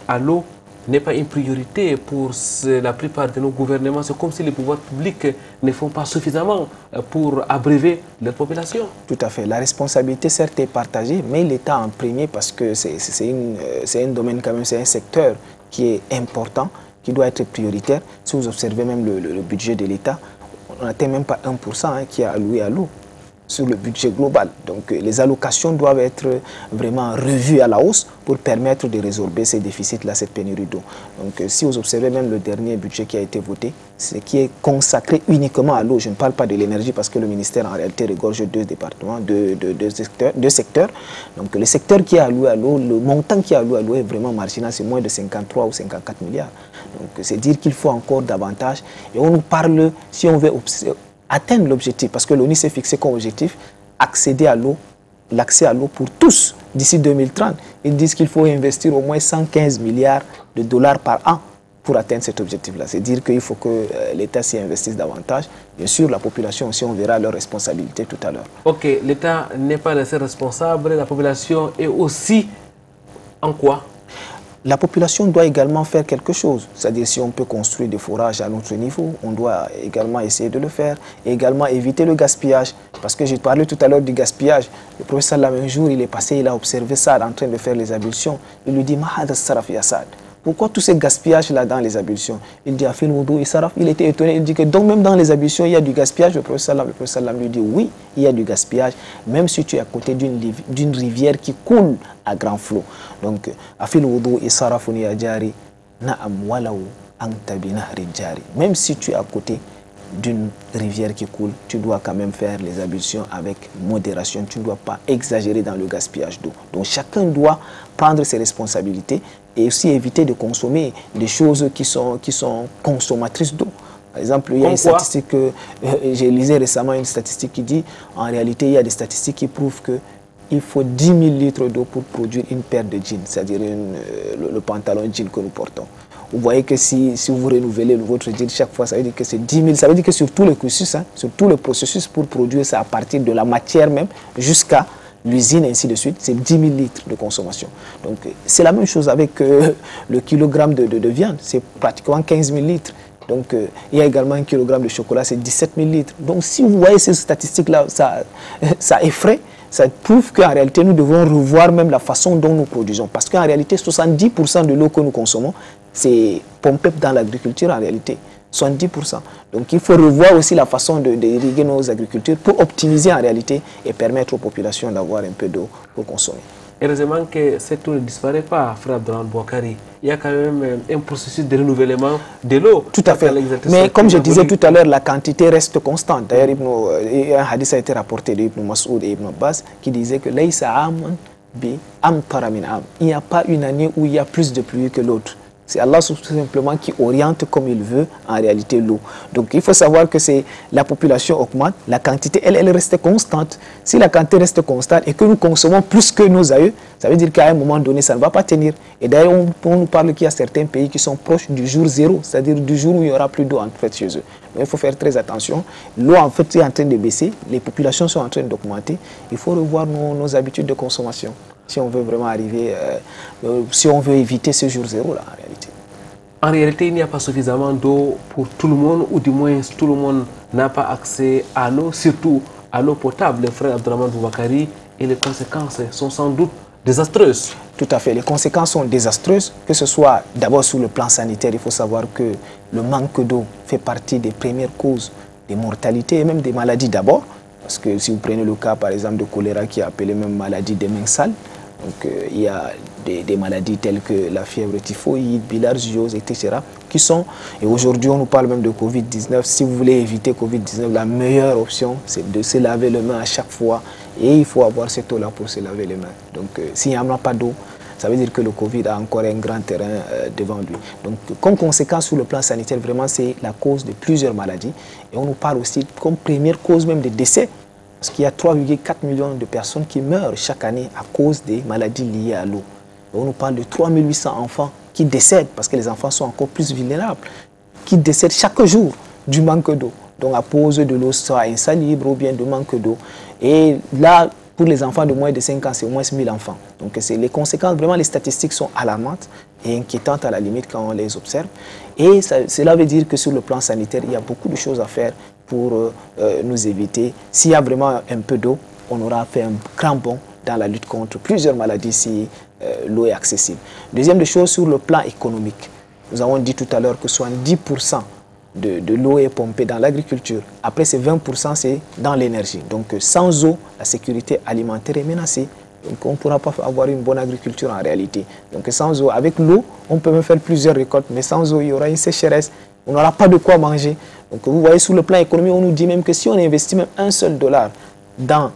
à l'eau n'est pas une priorité pour la plupart de nos gouvernements. C'est comme si les pouvoirs publics ne font pas suffisamment pour abreuver leur population. Tout à fait. La responsabilité, certes, est partagée, mais l'État en premier, parce que c'est un domaine quand même, c'est un secteur qui est important, qui doit être prioritaire. Si vous observez même le budget de l'État, on n'atteint même pas 1% qui est alloué à l'eau sur le budget global. Donc les allocations doivent être vraiment revues à la hausse pour permettre de résorber ces déficits-là, cette pénurie d'eau. Donc si vous observez même le dernier budget qui a été voté, c'est qui est consacré uniquement à l'eau. Je ne parle pas de l'énergie parce que le ministère en réalité regorge deux départements, deux secteurs. Donc le secteur qui est alloué à l'eau, le montant qui est alloué à l'eau est vraiment marginal, c'est moins de 53 ou 54 milliards. Donc c'est dire qu'il faut encore davantage. Et on nous parle, si on veut atteindre l'objectif. Parce que l'ONU s'est fixé comme objectif accéder à l'eau, l'accès à l'eau pour tous d'ici 2030. Ils disent qu'il faut investir au moins 115 milliards de dollars par an pour atteindre cet objectif-là. C'est dire qu'il faut que l'État s'y investisse davantage. Bien sûr, la population aussi, on verra leurs responsabilités tout à l'heure. Ok, l'État n'est pas le seul responsable, la population est aussi en quoi? La population doit également faire quelque chose. C'est-à-dire si on peut construire des forages à notre niveau, on doit également essayer de le faire. Et également éviter le gaspillage. Parce que j'ai parlé tout à l'heure du gaspillage. Le professeur Salam, un jour, il est passé, il a observé Saad en train de faire les ablutions. Il lui dit, Mahad Saraf ya Saad. Pourquoi tout ce gaspillage-là dans les ablutions? Il dit, Afil Wudu et Saraf. Il était étonné. Il dit que donc même dans les ablutions, il y a du gaspillage. Le professeur Salam lui dit, oui, il y a du gaspillage. Même si tu es à côté d'une rivière qui coule à grand flot. Donc, Afil Wudu et Saraf ya Jari, Na'am walaw anta bi nahri jari. Même si tu es à côté d'une rivière qui coule, tu dois quand même faire les ablutions avec modération. Tu ne dois pas exagérer dans le gaspillage d'eau. Donc chacun doit prendre ses responsabilités et aussi éviter de consommer des choses qui sont consommatrices d'eau. Par exemple, il y a une statistique que j'ai lisé récemment, une statistique qui dit, en réalité, il y a des statistiques qui prouvent que il faut 10 000 litres d'eau pour produire une paire de jeans, c'est-à-dire le pantalon jean que nous portons. Vous voyez que si vous renouvelez votre jean chaque fois, ça veut dire que c'est 10 000. Ça veut dire que sur tout le cursus, sur tout le processus pour produire ça à partir de la matière même jusqu'à l'usine, ainsi de suite, c'est 10 000 litres de consommation. Donc c'est la même chose avec le kilogramme de viande, c'est pratiquement 15 000 litres. Donc il y a également un kilogramme de chocolat, c'est 17 000 litres. Donc si vous voyez ces statistiques-là, ça effraie. Ça prouve qu'en réalité, nous devons revoir même la façon dont nous produisons. Parce qu'en réalité, 70% de l'eau que nous consommons, c'est pompé dans l'agriculture en réalité. 70%. Donc il faut revoir aussi la façon d'irriguer nos agricultures pour optimiser en réalité et permettre aux populations d'avoir un peu d'eau pour consommer. Heureusement que cette eau ne disparaît pas, frère Abdourahmane Bouakari. Il y a quand même un processus de renouvellement de l'eau. Tout à fait. Mais comme je disais tout à l'heure, la quantité reste constante. D'ailleurs, un hadith a été rapporté de Ibn Mas'ud et Ibn Abbas qui disait que il n'y a pas une année où il y a plus de pluie que l'autre. C'est Allah tout simplement qui oriente comme il veut en réalité l'eau. Donc il faut savoir que la population augmente, la quantité elle reste constante. Si la quantité reste constante et que nous consommons plus que nos aïeux, ça veut dire qu'à un moment donné ça ne va pas tenir. Et d'ailleurs on nous parle qu'il y a certains pays qui sont proches du jour zéro, c'est-à-dire du jour où il n'y aura plus d'eau en fait chez eux. Donc il faut faire très attention. L'eau en fait est en train de baisser, les populations sont en train d'augmenter. Il faut revoir nos habitudes de consommation. Si on veut vraiment arriver, si on veut éviter ce jour zéro là en réalité. En réalité, il n'y a pas suffisamment d'eau pour tout le monde, ou du moins tout le monde n'a pas accès à l'eau, surtout à l'eau potable, le frère Abdourahmane Bouakari, et les conséquences sont sans doute désastreuses. Tout à fait, les conséquences sont désastreuses, que ce soit d'abord sur le plan sanitaire. Il faut savoir que le manque d'eau fait partie des premières causes des mortalités et même des maladies d'abord. Parce que si vous prenez le cas par exemple de choléra qui est appelé même maladie des mains sales, donc il y a des maladies telles que la fièvre typhoïde, bilharziose, etc. qui sont, et aujourd'hui on nous parle même de Covid-19, si vous voulez éviter Covid-19, la meilleure option c'est de se laver les mains à chaque fois et il faut avoir cette eau-là pour se laver les mains. Donc s'il n'y en a pas d'eau, ça veut dire que le Covid a encore un grand terrain devant lui. Donc comme conséquence sur le plan sanitaire, vraiment c'est la cause de plusieurs maladies et on nous parle aussi comme première cause même des décès. Parce qu'il y a 3,4 millions de personnes qui meurent chaque année à cause des maladies liées à l'eau. On nous parle de 3800 enfants qui décèdent, parce que les enfants sont encore plus vulnérables, qui décèdent chaque jour du manque d'eau. Donc à cause de l'eau soit insalubre ou bien de manque d'eau. Et là, pour les enfants de moins de 5 ans, c'est au moins 1000 enfants. Donc les conséquences, vraiment les statistiques sont alarmantes et inquiétantes à la limite quand on les observe. Et cela veut dire que sur le plan sanitaire, il y a beaucoup de choses à faire pour nous éviter. S'il y a vraiment un peu d'eau, on aura fait un grand bond dans la lutte contre plusieurs maladies si l'eau est accessible. Deuxième des choses, sur le plan économique. Nous avons dit tout à l'heure que 70% de l'eau est pompée dans l'agriculture. Après, ces 20%, c'est dans l'énergie. Donc sans eau, la sécurité alimentaire est menacée. Donc on ne pourra pas avoir une bonne agriculture en réalité. Donc sans eau, avec l'eau, on peut même faire plusieurs récoltes, mais sans eau, il y aura une sécheresse. On n'aura pas de quoi manger. Donc vous voyez, sur le plan économique, on nous dit même que si on investit même un seul dollar dans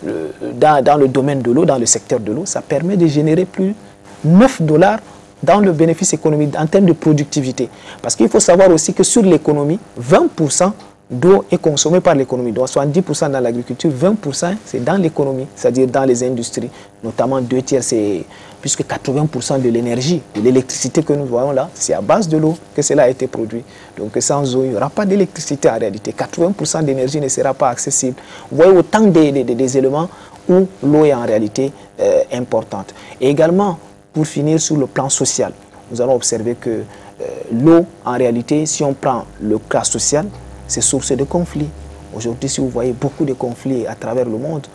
le domaine de l'eau, dans le secteur de l'eau, ça permet de générer plus 9 dollars dans le bénéfice économique en termes de productivité. Parce qu'il faut savoir aussi que sur l'économie, 20% d'eau est consommée par l'économie. Donc 70% dans l'agriculture, 20% c'est dans l'économie, c'est-à-dire dans les industries. Notamment 2/3, c'est puisque 80% de l'énergie, de l'électricité que nous voyons là, c'est à base de l'eau que cela a été produit. Donc sans eau, il n'y aura pas d'électricité en réalité. 80% d'énergie ne sera pas accessible. Vous voyez autant des éléments où l'eau est en réalité importante. Et également, pour finir sur le plan social, nous allons observer que l'eau, en réalité, si on prend le cas social, c'est source de conflits. Aujourd'hui, si vous voyez beaucoup de conflits à travers le monde,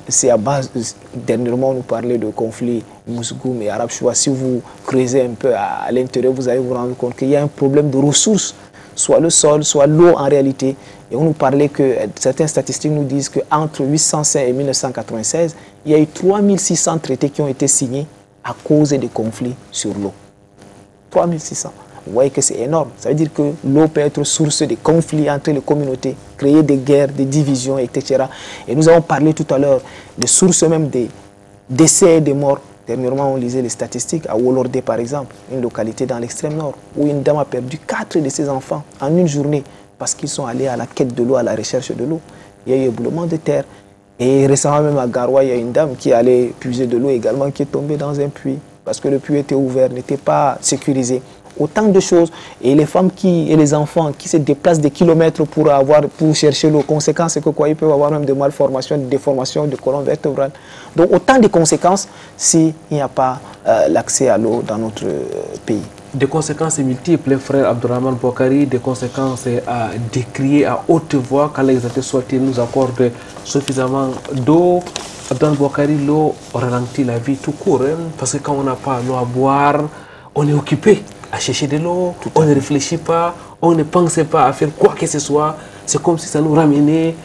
c'est à base, dernièrement on nous parlait de conflits Mousgoum et Arab Choua. Si vous creusez un peu à l'intérieur, vous allez vous rendre compte qu'il y a un problème de ressources, soit le sol, soit l'eau en réalité. Et on nous parlait que certaines statistiques nous disent qu'entre 1805 et 1996, il y a eu 3600 traités qui ont été signés à cause des conflits sur l'eau. 3600. Vous voyez que c'est énorme. Ça veut dire que l'eau peut être source de conflits entre les communautés, créer des guerres, des divisions, etc. Et nous avons parlé tout à l'heure des sources même des décès et des morts. Dernièrement, on lisait les statistiques à Wolordé, par exemple, une localité dans l'extrême nord, où une dame a perdu 4 de ses enfants en une journée parce qu'ils sont allés à la quête de l'eau, à la recherche de l'eau. Il y a eu un éboulement de terre. Et récemment, même à Garoua, il y a une dame qui allait puiser de l'eau également, qui est tombée dans un puits parce que le puits était ouvert, n'était pas sécurisé. Autant de choses. Et les femmes et les enfants qui se déplacent des kilomètres pour chercher l'eau. Conséquence, c'est que quoi, ils peuvent avoir même des malformations, des déformations de colonne vertébrale. Donc autant de conséquences s'il n'y a pas l'accès à l'eau dans notre pays. Des conséquences multiples, frère Abdourahmane Boukari, des conséquences à décrier à haute voix quand l'exalté soit-il nous accorde suffisamment d'eau. Abdourahmane Boukari, l'eau ralentit la vie tout court, hein, parce que quand on n'a pas l'eau à boire, on est occupé à chercher de l'eau, on ne réfléchit pas, on ne pense pas à faire quoi que ce soit. C'est comme si ça nous ramenait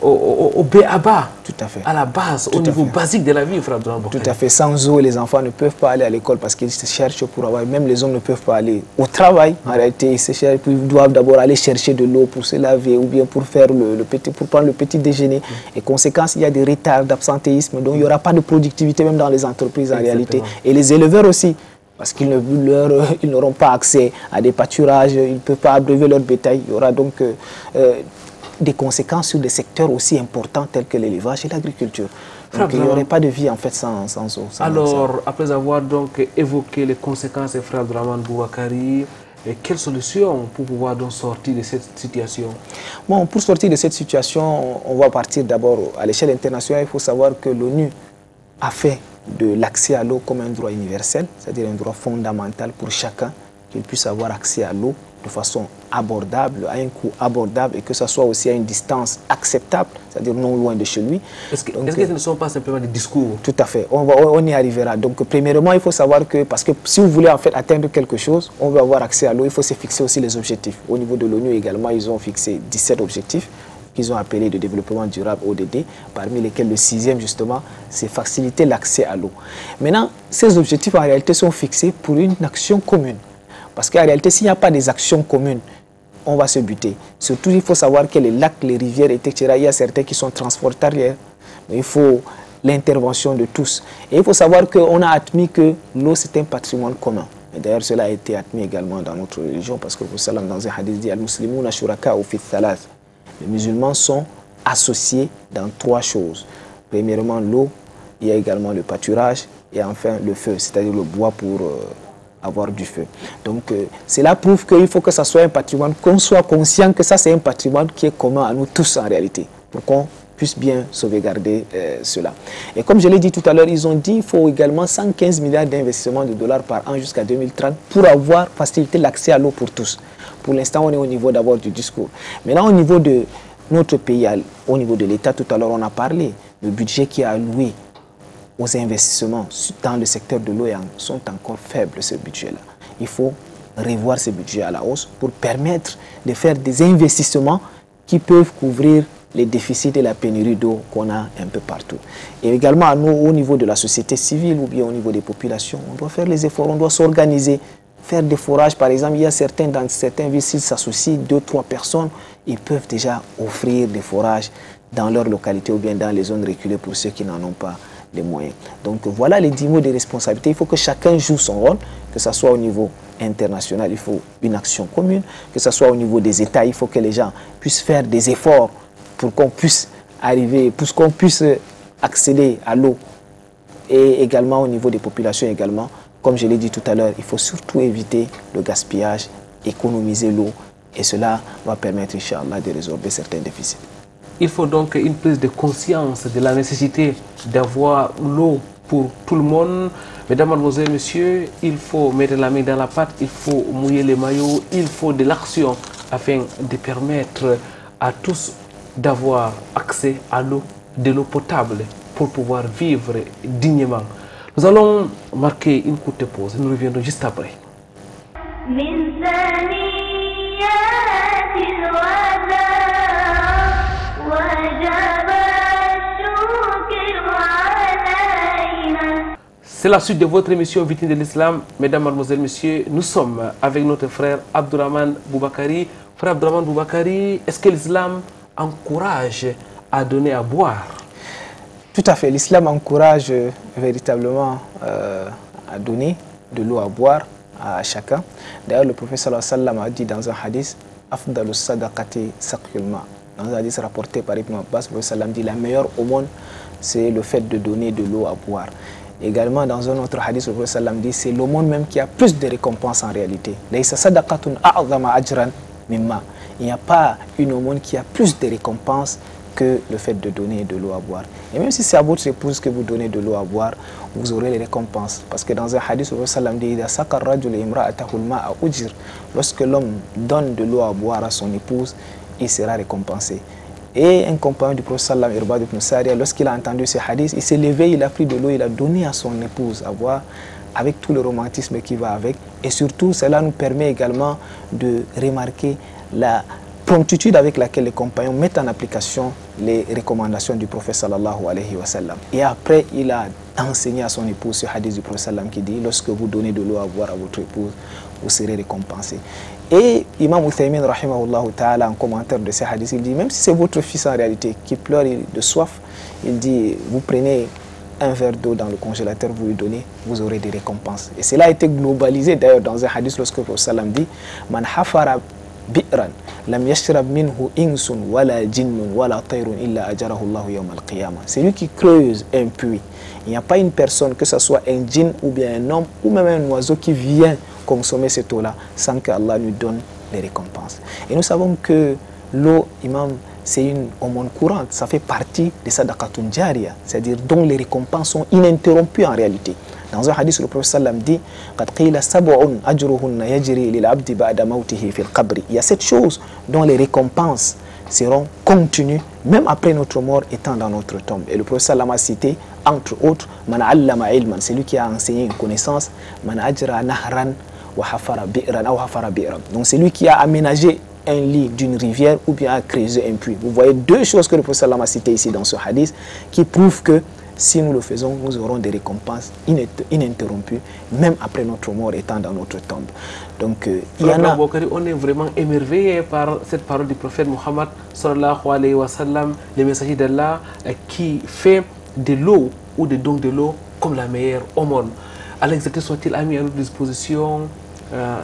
au B.A.B.A. Tout à fait. À la base, au niveau basique de la vie, frère Abdourahmane Boukari. Tout à fait. Sans eau, les enfants ne peuvent pas aller à l'école parce qu'ils se cherchent pour avoir. Même les hommes ne peuvent pas aller au travail. En réalité, ils se cherchent, ils doivent d'abord aller chercher de l'eau pour se laver ou bien pour faire pour prendre le petit déjeuner. Et conséquence, il y a des retards d'absentéisme. Donc, il n'y aura pas de productivité même dans les entreprises en réalité. Et les éleveurs aussi. Parce qu'ils n'auront pas accès à des pâturages, ils ne peuvent pas abreuver leur bétail. Il y aura donc des conséquences sur des secteurs aussi importants tels que l'élevage et l'agriculture. Donc il n'y aurait pas de vie en fait sans eau. Alors, après avoir donc évoqué les conséquences, frère Abdourahmane Boukari, quelles solutions pour pouvoir donc sortir de cette situation? Bon, pour sortir de cette situation, on va partir d'abord à l'échelle internationale. Il faut savoir que l'ONU a fait de l'accès à l'eau comme un droit universel, c'est-à-dire un droit fondamental pour chacun, qu'il puisse avoir accès à l'eau de façon abordable, à un coût abordable et que ce soit aussi à une distance acceptable, c'est-à-dire non loin de chez lui. Est-ce que ce ne sont pas simplement des discours? Tout à fait, on y arrivera. Donc premièrement, il faut savoir que, parce que si vous voulez en fait atteindre quelque chose, on veut avoir accès à l'eau, il faut se fixer aussi les objectifs. Au niveau de l'ONU également, ils ont fixé 17 objectifs qu'ils ont appelé de développement durable ODD, parmi lesquels le 6e justement, c'est faciliter l'accès à l'eau. Maintenant, ces objectifs en réalité sont fixés pour une action commune. Parce qu'en réalité, s'il n'y a pas des actions communes, on va se buter. Surtout, il faut savoir que les lacs, les rivières, etc., il y a certains qui sont transportariens. Mais il faut l'intervention de tous. Et il faut savoir qu'on a admis que l'eau, c'est un patrimoine commun. Et d'ailleurs, cela a été admis également dans notre religion, parce que le Salam, dans un hadith, dit « Al-Muslimuna shuraka ou fi thalath ». Les musulmans sont associés dans 3 choses. Premièrement, l'eau, il y a également le pâturage et enfin le feu, c'est-à-dire le bois pour avoir du feu. Donc, cela prouve qu'il faut que ça soit un patrimoine, qu'on soit conscient que ça, c'est un patrimoine qui est commun à nous tous en réalité, pour qu'on puisse bien sauvegarder cela. Et comme je l'ai dit tout à l'heure, ils ont dit qu'il faut également 115 milliards d'investissements de dollars par an jusqu'à 2030 pour avoir facilité l'accès à l'eau pour tous. Pour l'instant, on est au niveau d'abord du discours. Maintenant, au niveau de notre pays, au niveau de l'État, tout à l'heure, on a parlé. Le budget qui est alloué aux investissements dans le secteur de l'eau sont encore faibles, ce budget-là. Il faut revoir ce budget à la hausse pour permettre de faire des investissements qui peuvent couvrir les déficits et la pénurie d'eau qu'on a un peu partout. Et également, nous, au niveau de la société civile ou bien au niveau des populations, on doit faire les efforts, on doit s'organiser. Faire des forages, par exemple, il y a dans certaines villes, s'ils s'associent 2-3 personnes, ils peuvent déjà offrir des forages dans leur localité ou bien dans les zones reculées pour ceux qui n'en ont pas les moyens. Donc voilà les 10 mots de responsabilité. Il faut que chacun joue son rôle, que ce soit au niveau international, il faut une action commune, que ce soit au niveau des États, il faut que les gens puissent faire des efforts pour qu'on puisse arriver, pour qu'on puisse accéder à l'eau. Et également au niveau des populations également, comme je l'ai dit tout à l'heure, il faut surtout éviter le gaspillage, économiser l'eau, et cela va permettre, Inch'Allah, de résorber certains déficits. Il faut donc une prise de conscience de la nécessité d'avoir l'eau pour tout le monde. Mesdames, mademoiselles, messieurs, il faut mettre la main dans la pâte, il faut mouiller les maillots, il faut de l'action afin de permettre à tous d'avoir accès à l'eau, de l'eau potable pour pouvoir vivre dignement. Nous allons marquer une courte pause et nous reviendrons juste après. C'est la suite de votre émission Vitrine de l'Islam. Mesdames, mademoiselles, messieurs, nous sommes avec notre frère Abdourahmane Boubakari. Frère Abdourahmane Boubakari, est-ce que l'islam encourage à donner à boire? Tout à fait. L'islam encourage véritablement à donner de l'eau à boire à chacun. D'ailleurs, le prophète sallallahu alayhi wa sallam a dit dans un hadith Afdalus sadaqati saqyul ma. Dans un hadith rapporté par Ibn Abbas, le prophète sallallahu alayhi wa sallam dit la meilleure aumône, c'est le fait de donner de l'eau à boire. Également, dans un autre hadith, le prophète sallallahu alayhi wa sallam dit c'est l'aumône même qui a plus de récompenses en réalité. Laysa sadaqatun a'zama ajran mimma. Il n'y a pas une aumône qui a plus de récompenses que le fait de donner de l'eau à boire. Et même si c'est à votre épouse que vous donnez de l'eau à boire, vous aurez les récompenses. Parce que dans un hadith, le prophète sallallahu alayhi wa sallam dit lorsque l'homme donne de l'eau à boire à son épouse, il sera récompensé. Et un compagnon du prophète sallallahu alayhi wa sallam, Irbad ibn Sariya, lorsqu'il a entendu ce hadith, il s'est levé, il a pris de l'eau, il a donné à son épouse à boire, avec tout le romantisme qui va avec. Et surtout, cela nous permet également de remarquer la promptitude avec laquelle les compagnons mettent en application les recommandations du prophète sallallahu alayhi wa sallam. Et après, il a enseigné à son épouse ce hadith du prophète sallam qui dit lorsque vous donnez de l'eau à boire à votre épouse, vous serez récompensé. Et Imam Uthaymin rahimahullah ta'ala, en commentaire de ce hadith, il dit même si c'est votre fils en réalité qui pleure de soif, il dit vous prenez un verre d'eau dans le congélateur, vous lui donnez, vous aurez des récompenses. Et cela a été globalisé d'ailleurs dans un hadith lorsque le prophète sallam dit man hafara bi'ran lam yashrab minhu insun wala jinnun wala tayrun illa ajarahu Allah yawm al-qiyamah. C'est lui qui creuse un puits. Il n'y a pas une personne, que ce soit un djinn ou bien un homme ou même un oiseau qui vient consommer cette eau-là sans qu'Allah lui donne les récompenses. Et nous savons que l'eau, imam, c'est une aumône courante. Ça fait partie de sadaqatun jariya, c'est-à-dire dont les récompenses sont ininterrompues en réalité. Dans un hadith, le prophète sallam dit il y a cette chose dont les récompenses seront continues même après notre mort étant dans notre tombe. Et le prophète sallam a cité entre autres man allama ilman, c'est lui qui a enseigné une connaissance, man ajra nahran wa hafara bi'ran aw hafara bi'ran. Donc c'est lui qui a aménagé un lit d'une rivière ou bien a creusé un puits. Vous voyez deux choses que le prophète sallam a citées ici dans ce hadith qui prouvent que si nous le faisons, nous aurons des récompenses ininterrompues, même après notre mort étant dans notre tombe. Donc, il y en a... On est vraiment émerveillé par cette parole du prophète Mohammed sallallahu alayhi wa sallam, le messager d'Allah, qui fait de l'eau ou des dons de l'eau comme la meilleure aumône. Allah soit-il a mis à notre disposition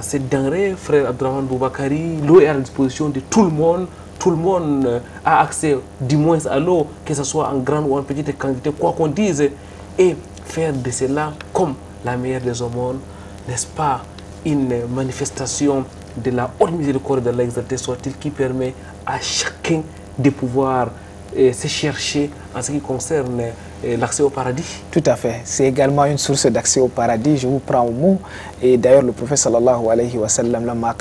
cette denrée, frère Abdourahmane Boubakari. L'eau est à la disposition de tout le monde. Tout le monde a accès du moins à l'eau, que ce soit en grande ou en petite quantité, quoi qu'on dise, et faire de cela comme la meilleure des aumônes, n'est-ce pas une manifestation de la haute miséricorde d'Allah exalté soit-il qui permet à chacun de pouvoir se chercher en ce qui concerne l'accès au paradis. Tout à fait. C'est également une source d'accès au paradis. Je vous prends au mot. Et d'ailleurs, le prophète sallallahu alayhi wa sallam, lorsque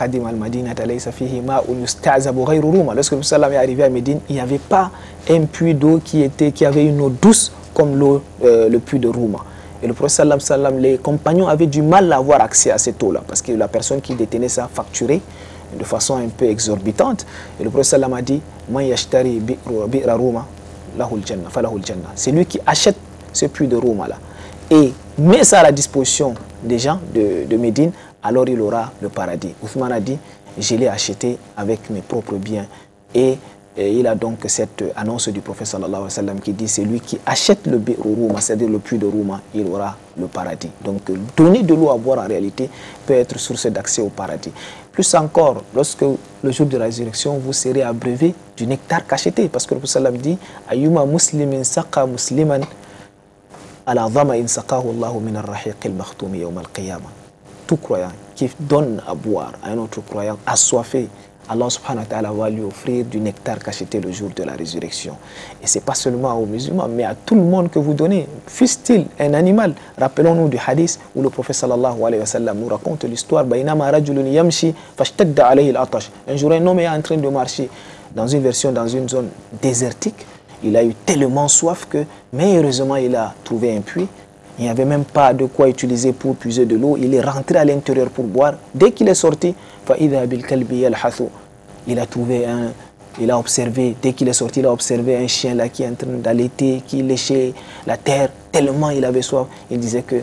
le prophète est arrivé à Médine, il n'y avait pas un puits d'eau qui avait une eau douce comme l'eau, le puits de Rouma. Et le prophète sallallahu alayhi wa sallam, les compagnons avaient du mal à avoir accès à cette eau-là parce que la personne qui détenait ça facturait de façon un peu exorbitante. Et le prophète sallam a dit c'est lui qui achète ce puits de Rouma là et met ça à la disposition des gens de Médine, alors il aura le paradis. Ousmane a dit je l'ai acheté avec mes propres biens et Et il a donc cette annonce du prophète sallallahu alayhi wa sallam qui dit: c'est lui qui achète le bi'r Rouma, c'est-à-dire le puits de Rouma, il aura le paradis. Donc donner de l'eau à boire en réalité peut être source d'accès au paradis. Plus encore, lorsque le jour de la résurrection, vous serez abreuvé du nectar cacheté, parce que le prophète sallam dit: Ayyuma muslimin saqa musliman ala dhama'in saqahu Allahu min ar-rahiq al-makhtum yawm al-qiyamah. Tout croyant qui donne à boire à un autre croyant assoiffé, Allah subhanahu wa ta'ala va lui offrir du nectar cacheté le jour de la résurrection. Et ce n'est pas seulement aux musulmans, mais à tout le monde que vous donnez, fût-il un animal. Rappelons-nous du hadith où le prophète sallallahu alayhi wa sallam nous raconte l'histoire. Un jour, un homme est en train de marcher dans une version, dans une zone désertique. Il a eu tellement soif que, mais heureusement, il a trouvé un puits. Il n'y avait même pas de quoi utiliser pour puiser de l'eau. Il est rentré à l'intérieur pour boire. Dès qu'il est sorti, il a trouvé il a observé, dès qu'il est sorti, il a observé un chien là qui est en train d'allaiter, qui léchait la terre, tellement il avait soif. Il disait que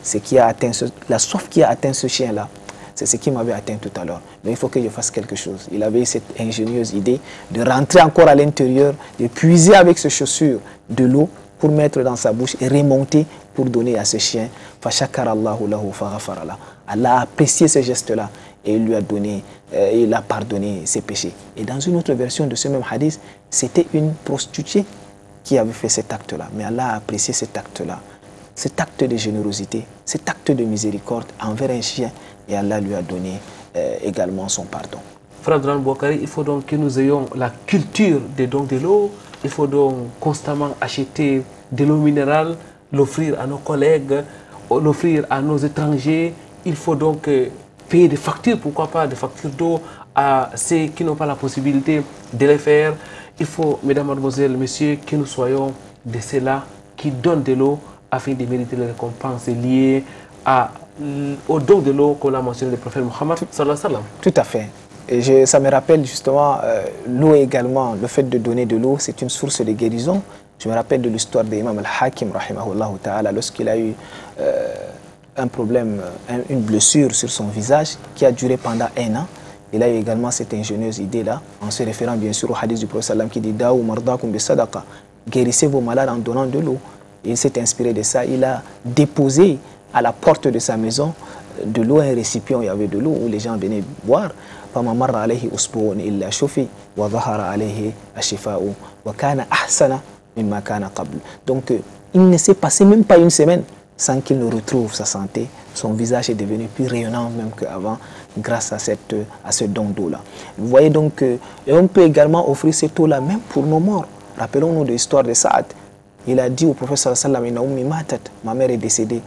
ce qui a atteint la soif qui a atteint ce chien-là, c'est ce qui m'avait atteint tout à l'heure. Mais il faut que je fasse quelque chose. Il avait cette ingénieuse idée de rentrer encore à l'intérieur, de puiser avec ses chaussures de l'eau pour mettre dans sa bouche et remonter pour donner à ce chien. Allah a apprécié ce geste-là et il lui a donné, il a pardonné ses péchés. Et dans une autre version de ce même hadith, c'était une prostituée qui avait fait cet acte-là. Mais Allah a apprécié cet acte-là, cet acte de générosité, cet acte de miséricorde envers un chien, et Allah lui a donné également son pardon. Frère Abdourahmane Bouakari, il faut donc que nous ayons la culture des dons de l'eau. Il faut donc constamment acheter de l'eau minérale, l'offrir à nos collègues, l'offrir à nos étrangers. Il faut donc payer des factures, pourquoi pas des factures d'eau à ceux qui n'ont pas la possibilité de les faire. Il faut, mesdames, mademoiselles, messieurs, que nous soyons de ceux-là qui donnent de l'eau afin de mériter les récompenses liées au don de l'eau qu'on a mentionné le prophète Mohammed sallallahu alayhi wa sallam. Tout à fait. Et ça me rappelle justement l'eau également, le fait de donner de l'eau, c'est une source de guérison. Je me rappelle de l'histoire d'Imam al-Hakim, rahimahullah ta'ala, lorsqu'il a eu un problème, une blessure sur son visage qui a duré pendant 1 an. Il a eu également cette ingénieuse idée-là, en se référant bien sûr au hadith du prophète sallam qui dit « Da'ou mardakum bi sadaqa » guérissez vos malades en donnant de l'eau. Il s'est inspiré de ça, il a déposé à la porte de sa maison de l'eau, un récipient où il y avait de l'eau, où les gens venaient boire. فما مر عليه أسبوع إلا شفي وظهر عليه الشفاء وكان أحسن مما كان قبل. Donc il ne s'est passé même pas 1 semaine sans qu'il ne retrouve sa santé. Son visage est devenu plus rayonnant même qu'avant grâce à ce don d'eau-là. Vous voyez donc, et on peut également offrir cette eau-là même pour nos morts. Rappelons-nous de l'histoire de Saad. Il a dit au prophète sallallahu alayhi wa sallam, ma mère est décédée.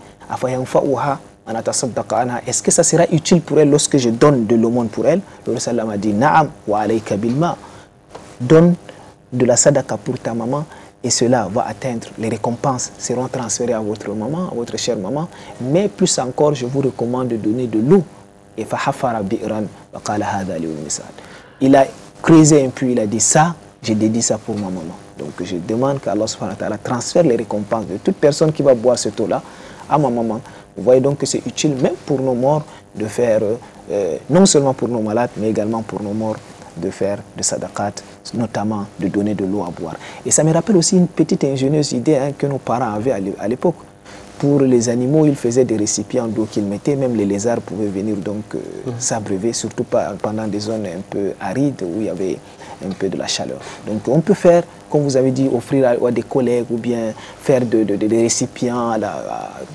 Est-ce que ça sera utile pour elle lorsque je donne de l'aumône pour elle? Le prophète sallallahu a dit Na'am wa alayka bilma. Donne de la sadaqa pour ta maman et cela va atteindre, les récompenses seront transférées à votre maman, à votre chère maman. Mais plus encore, je vous recommande de donner de l'eau. Et fahafara bi'ran wa qala hadha li misal. Il a creusé un puits, il a dit ça, j'ai dédié ça pour ma maman. Donc je demande qu'Allah subhanahu wa ta'ala transfère les récompenses de toute personne qui va boire cette eau-là à ma maman. Vous voyez donc que c'est utile même pour nos morts de faire, non seulement pour nos malades, mais également pour nos morts, de faire de sadaqat, notamment de donner de l'eau à boire. Et ça me rappelle aussi une petite ingénieuse idée que nos parents avaient à l'époque. Pour les animaux, ils faisaient des récipients d'eau qu'ils mettaient, même les lézards pouvaient venir donc s'abreuver, surtout pendant des zones un peu arides où il y avait un peu de la chaleur. Donc on peut faire, comme vous avez dit, offrir à des collègues ou bien faire des récipients,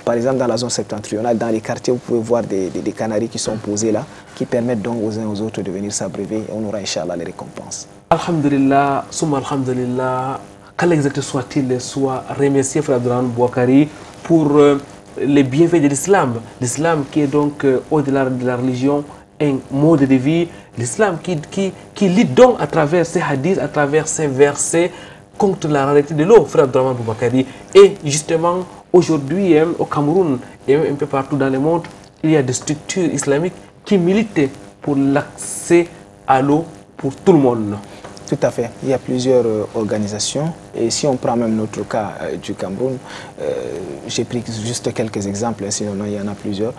par exemple dans la zone septentrionale, dans les quartiers, vous pouvez voir des canaries qui sont posés là, qui permettent donc aux uns aux autres de venir s'abreuver et on aura Inch'Allah les récompenses. Alhamdulillah, summa alhamdulillah, qu'Allah exalté soit-il, soit remercié Frère Abdourahmane Bouakari pour les bienfaits de l'islam. L'islam qui est donc au-delà de la religion, un mode de vie. L'islam qui lit donc à travers ces hadiths, à travers ces versets contre la rareté de l'eau, Frère Abdourahmane Bouakari. Et justement, aujourd'hui, au Cameroun et un peu partout dans le monde, il y a des structures islamiques qui militent pour l'accès à l'eau pour tout le monde. Tout à fait. Il y a plusieurs organisations. Et si on prend même notre cas du Cameroun, j'ai pris juste quelques exemples, sinon il y en a plusieurs.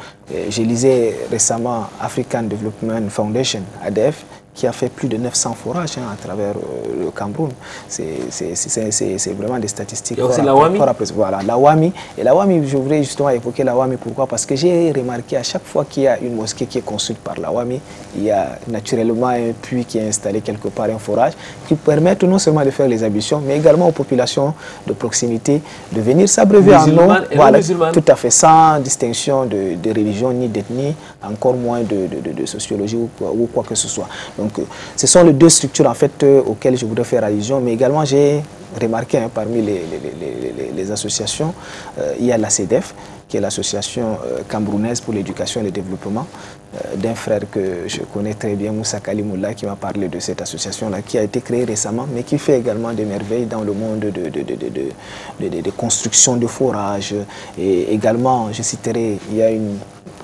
Je lisais récemment African Development Foundation, ADF, qui a fait plus de 900 forages à travers le Cameroun. C'est vraiment des statistiques. Il y a aussi la WAMI. Voilà, la WAMI. Et la WAMI, je voudrais justement évoquer la WAMI. Pourquoi? Parce que j'ai remarqué à chaque fois qu'il y a une mosquée qui est construite par la WAMI, il y a naturellement un puits qui est installé quelque part, un forage, qui permet non seulement de faire les ablutions, mais également aux populations de proximité de venir s'abreuver en eau. Voilà, tout à fait, sans distinction de religion ni d'ethnie, encore moins de sociologie ou quoi que ce soit. Donc, ce sont les deux structures en fait auxquelles je voudrais faire allusion, mais également j'ai remarqué parmi les associations, il y a la CEDEF, qui est l'association camerounaise pour l'éducation et le développement, d'un frère que je connais très bien, Moussa Kalimoula, qui m'a parlé de cette association-là, qui a été créée récemment, mais qui fait également des merveilles dans le monde de construction de forages. Et également, je citerai, il y a une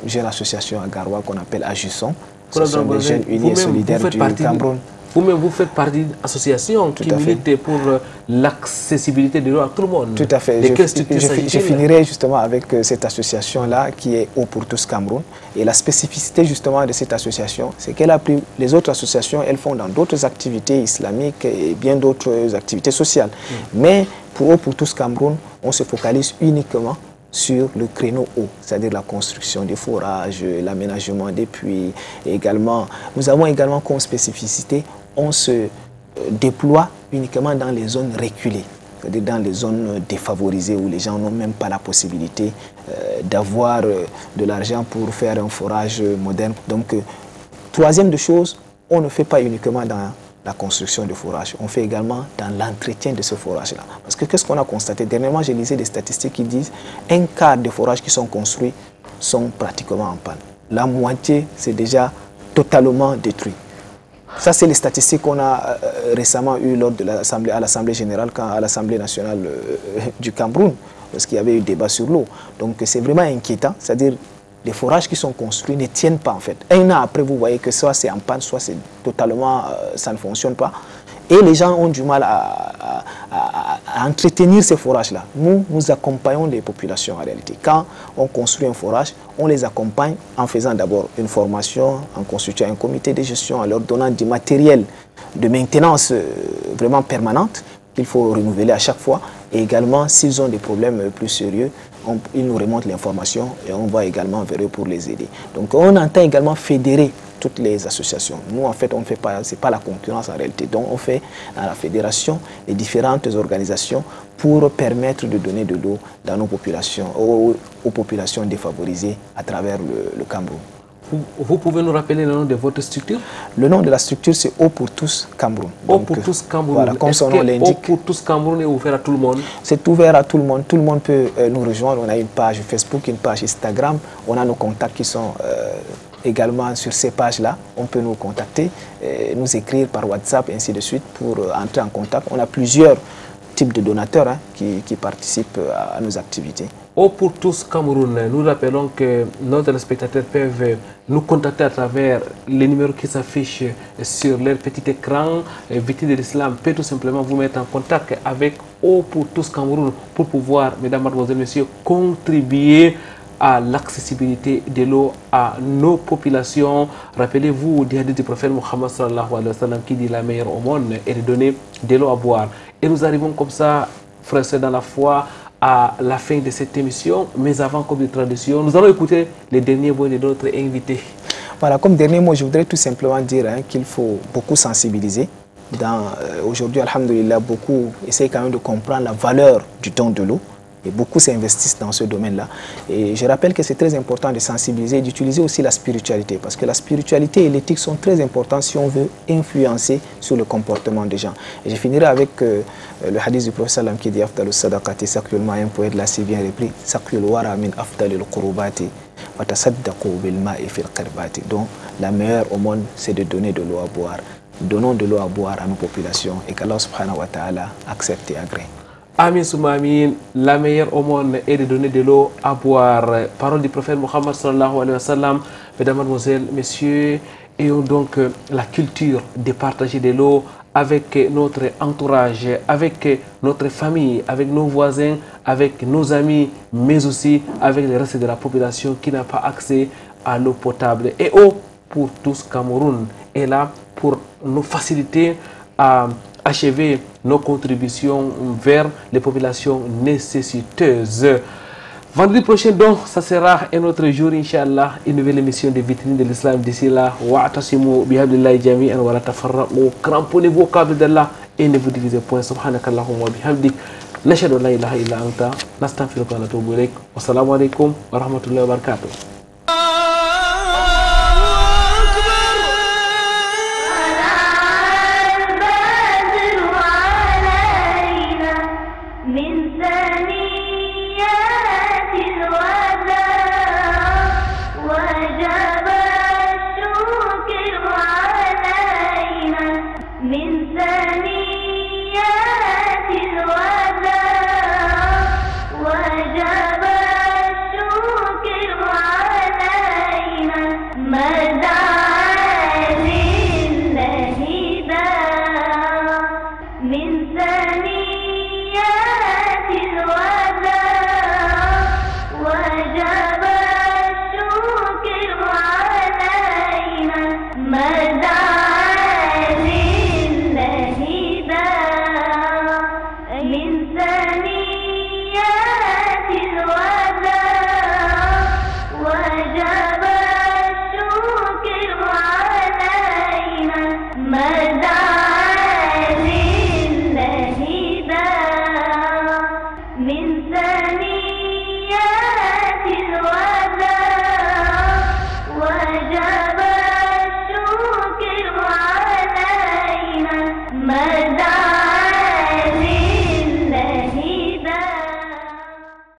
jeune association à Garoua qu'on appelle Ajusson. Ce sont des jeunes unis et solidaires du Cameroun. Vous-même, vous faites partie d'une association qui milite pour l'accessibilité de l'eau à tout le monde. Tout à fait. Je finirai justement avec cette association-là qui est Eau pour tous Cameroun. Et la spécificité justement de cette association, c'est qu'elle a pris les autres associations, elles font dans d'autres activités islamiques et bien d'autres activités sociales. Mais pour Eau pour tous Cameroun, on se focalise uniquement sur le créneau eau, c'est-à-dire la construction des forages, l'aménagement des puits. Et également, nous avons également comme spécificité, on se déploie uniquement dans les zones reculées, c'est-à-dire dans les zones défavorisées où les gens n'ont même pas la possibilité d'avoir de l'argent pour faire un forage moderne. Donc, troisième de chose, on ne fait pas uniquement dans la construction de forages, on fait également dans l'entretien de ce forage-là. Parce que qu'est-ce qu'on a constaté? Dernièrement, j'ai lisé des statistiques qui disent un quart des forages qui sont construits sont pratiquement en panne. La moitié, c'est déjà totalement détruit. Ça, c'est les statistiques qu'on a récemment eues lors de à l'Assemblée générale, à l'Assemblée nationale du Cameroun, parce qu'il y avait eu débat sur l'eau. Donc, c'est vraiment inquiétant, c'est-à-dire les forages qui sont construits ne tiennent pas en fait. Un an après, vous voyez que soit c'est en panne, soit c'est totalement, ça ne fonctionne pas. Et les gens ont du mal à entretenir ces forages-là. Nous accompagnons les populations en réalité. Quand on construit un forage, on les accompagne en faisant d'abord une formation, en constituant un comité de gestion, en leur donnant du matériel de maintenance vraiment permanente qu'il faut renouveler à chaque fois. Et également, s'ils ont des problèmes plus sérieux, ils nous remontent l'information et on va également vers eux pour les aider. Donc on entend également fédérer toutes les associations. Nous, en fait, on ne fait pas, c'est pas la concurrence en réalité. Donc on fait dans la fédération les différentes organisations pour permettre de donner de l'eau dans nos populations, aux populations défavorisées à travers le Cameroun. Vous pouvez nous rappeler le nom de votre structure? Le nom de la structure, c'est Eau pour tous Cameroun. Eau pour tous Cameroun. Voilà, comme son nom l'indique. Eau pour tous Cameroun est ouvert à tout le monde? C'est ouvert à tout le monde. Tout le monde peut nous rejoindre. On a une page Facebook, une page Instagram. On a nos contacts qui sont également sur ces pages-là. On peut nous contacter, nous écrire par WhatsApp, ainsi de suite, pour entrer en contact. On a plusieurs types de donateurs qui participent à nos activités. Eau pour tous Cameroun, nous rappelons que nos téléspectateurs peuvent nous contacter à travers les numéros qui s'affichent sur leur petit écran. Viti de l'Islam peut tout simplement vous mettre en contact avec Eau pour tous Cameroun pour pouvoir, mesdames, mademoiselles, messieurs, contribuer à l'accessibilité de l'eau à nos populations. Rappelez-vous du hadith du prophète Mohammed sallallahu alayhi wa sallam qui dit la meilleure aumône est de donner de l'eau à boire. Et nous arrivons comme ça, frères et sœurs dans la foi, à la fin de cette émission. Mais avant, comme de tradition, nous allons écouter les derniers mots de notre invité. Voilà, comme dernier mot, je voudrais tout simplement dire qu'il faut beaucoup sensibiliser. Aujourd'hui, alhamdoulilah, beaucoup essayent quand même de comprendre la valeur du don de l'eau. Et beaucoup s'investissent dans ce domaine-là. Et je rappelle que c'est très important de sensibiliser et d'utiliser aussi la spiritualité. Parce que la spiritualité et l'éthique sont très importants si on veut influencer sur le comportement des gens. Et je finirai avec le hadith du prophète sallam qui dit « Afdalus sadaqati sakyul ma'in » poète là si bien repris « Sakyul wara min afdalil qurubati wa tasaddaqu bil ma'i fil qirbati » Donc la meilleure aumône, c'est de donner de l'eau à boire. Donnons de l'eau à boire à nos populations et qu'Allah subhanahu wa ta'ala accepte et agrée. Amin souma amin, la meilleure aumône est de donner de l'eau à boire. Parole du prophète Mohammed sallallahu alayhi wa sallam. Mesdames, mademoiselles, messieurs, ayons donc la culture de partager de l'eau avec notre entourage, avec notre famille, avec nos voisins, avec nos amis, mais aussi avec le reste de la population qui n'a pas accès à l'eau potable. Et Eau pour tous Cameroun est là pour nous faciliter à achever nos contributions vers les populations nécessiteuses. Vendredi prochain, donc, ça sera un autre jour, Inch'Allah, une nouvelle émission de Vitrine de l'Islam. D'ici là, wa'tasimu bihablillahi jami'an wa la tafarraqu. Cramponnez vos câbles d'Allah et ne vous divisez point. Subhanakallahumma wa bihamdik. Nashhadu an la ilaha illa anta nastaghfiruka wa natubu ilayk. Wassalamu alaikum wa rahmatullahi wa barakatuh.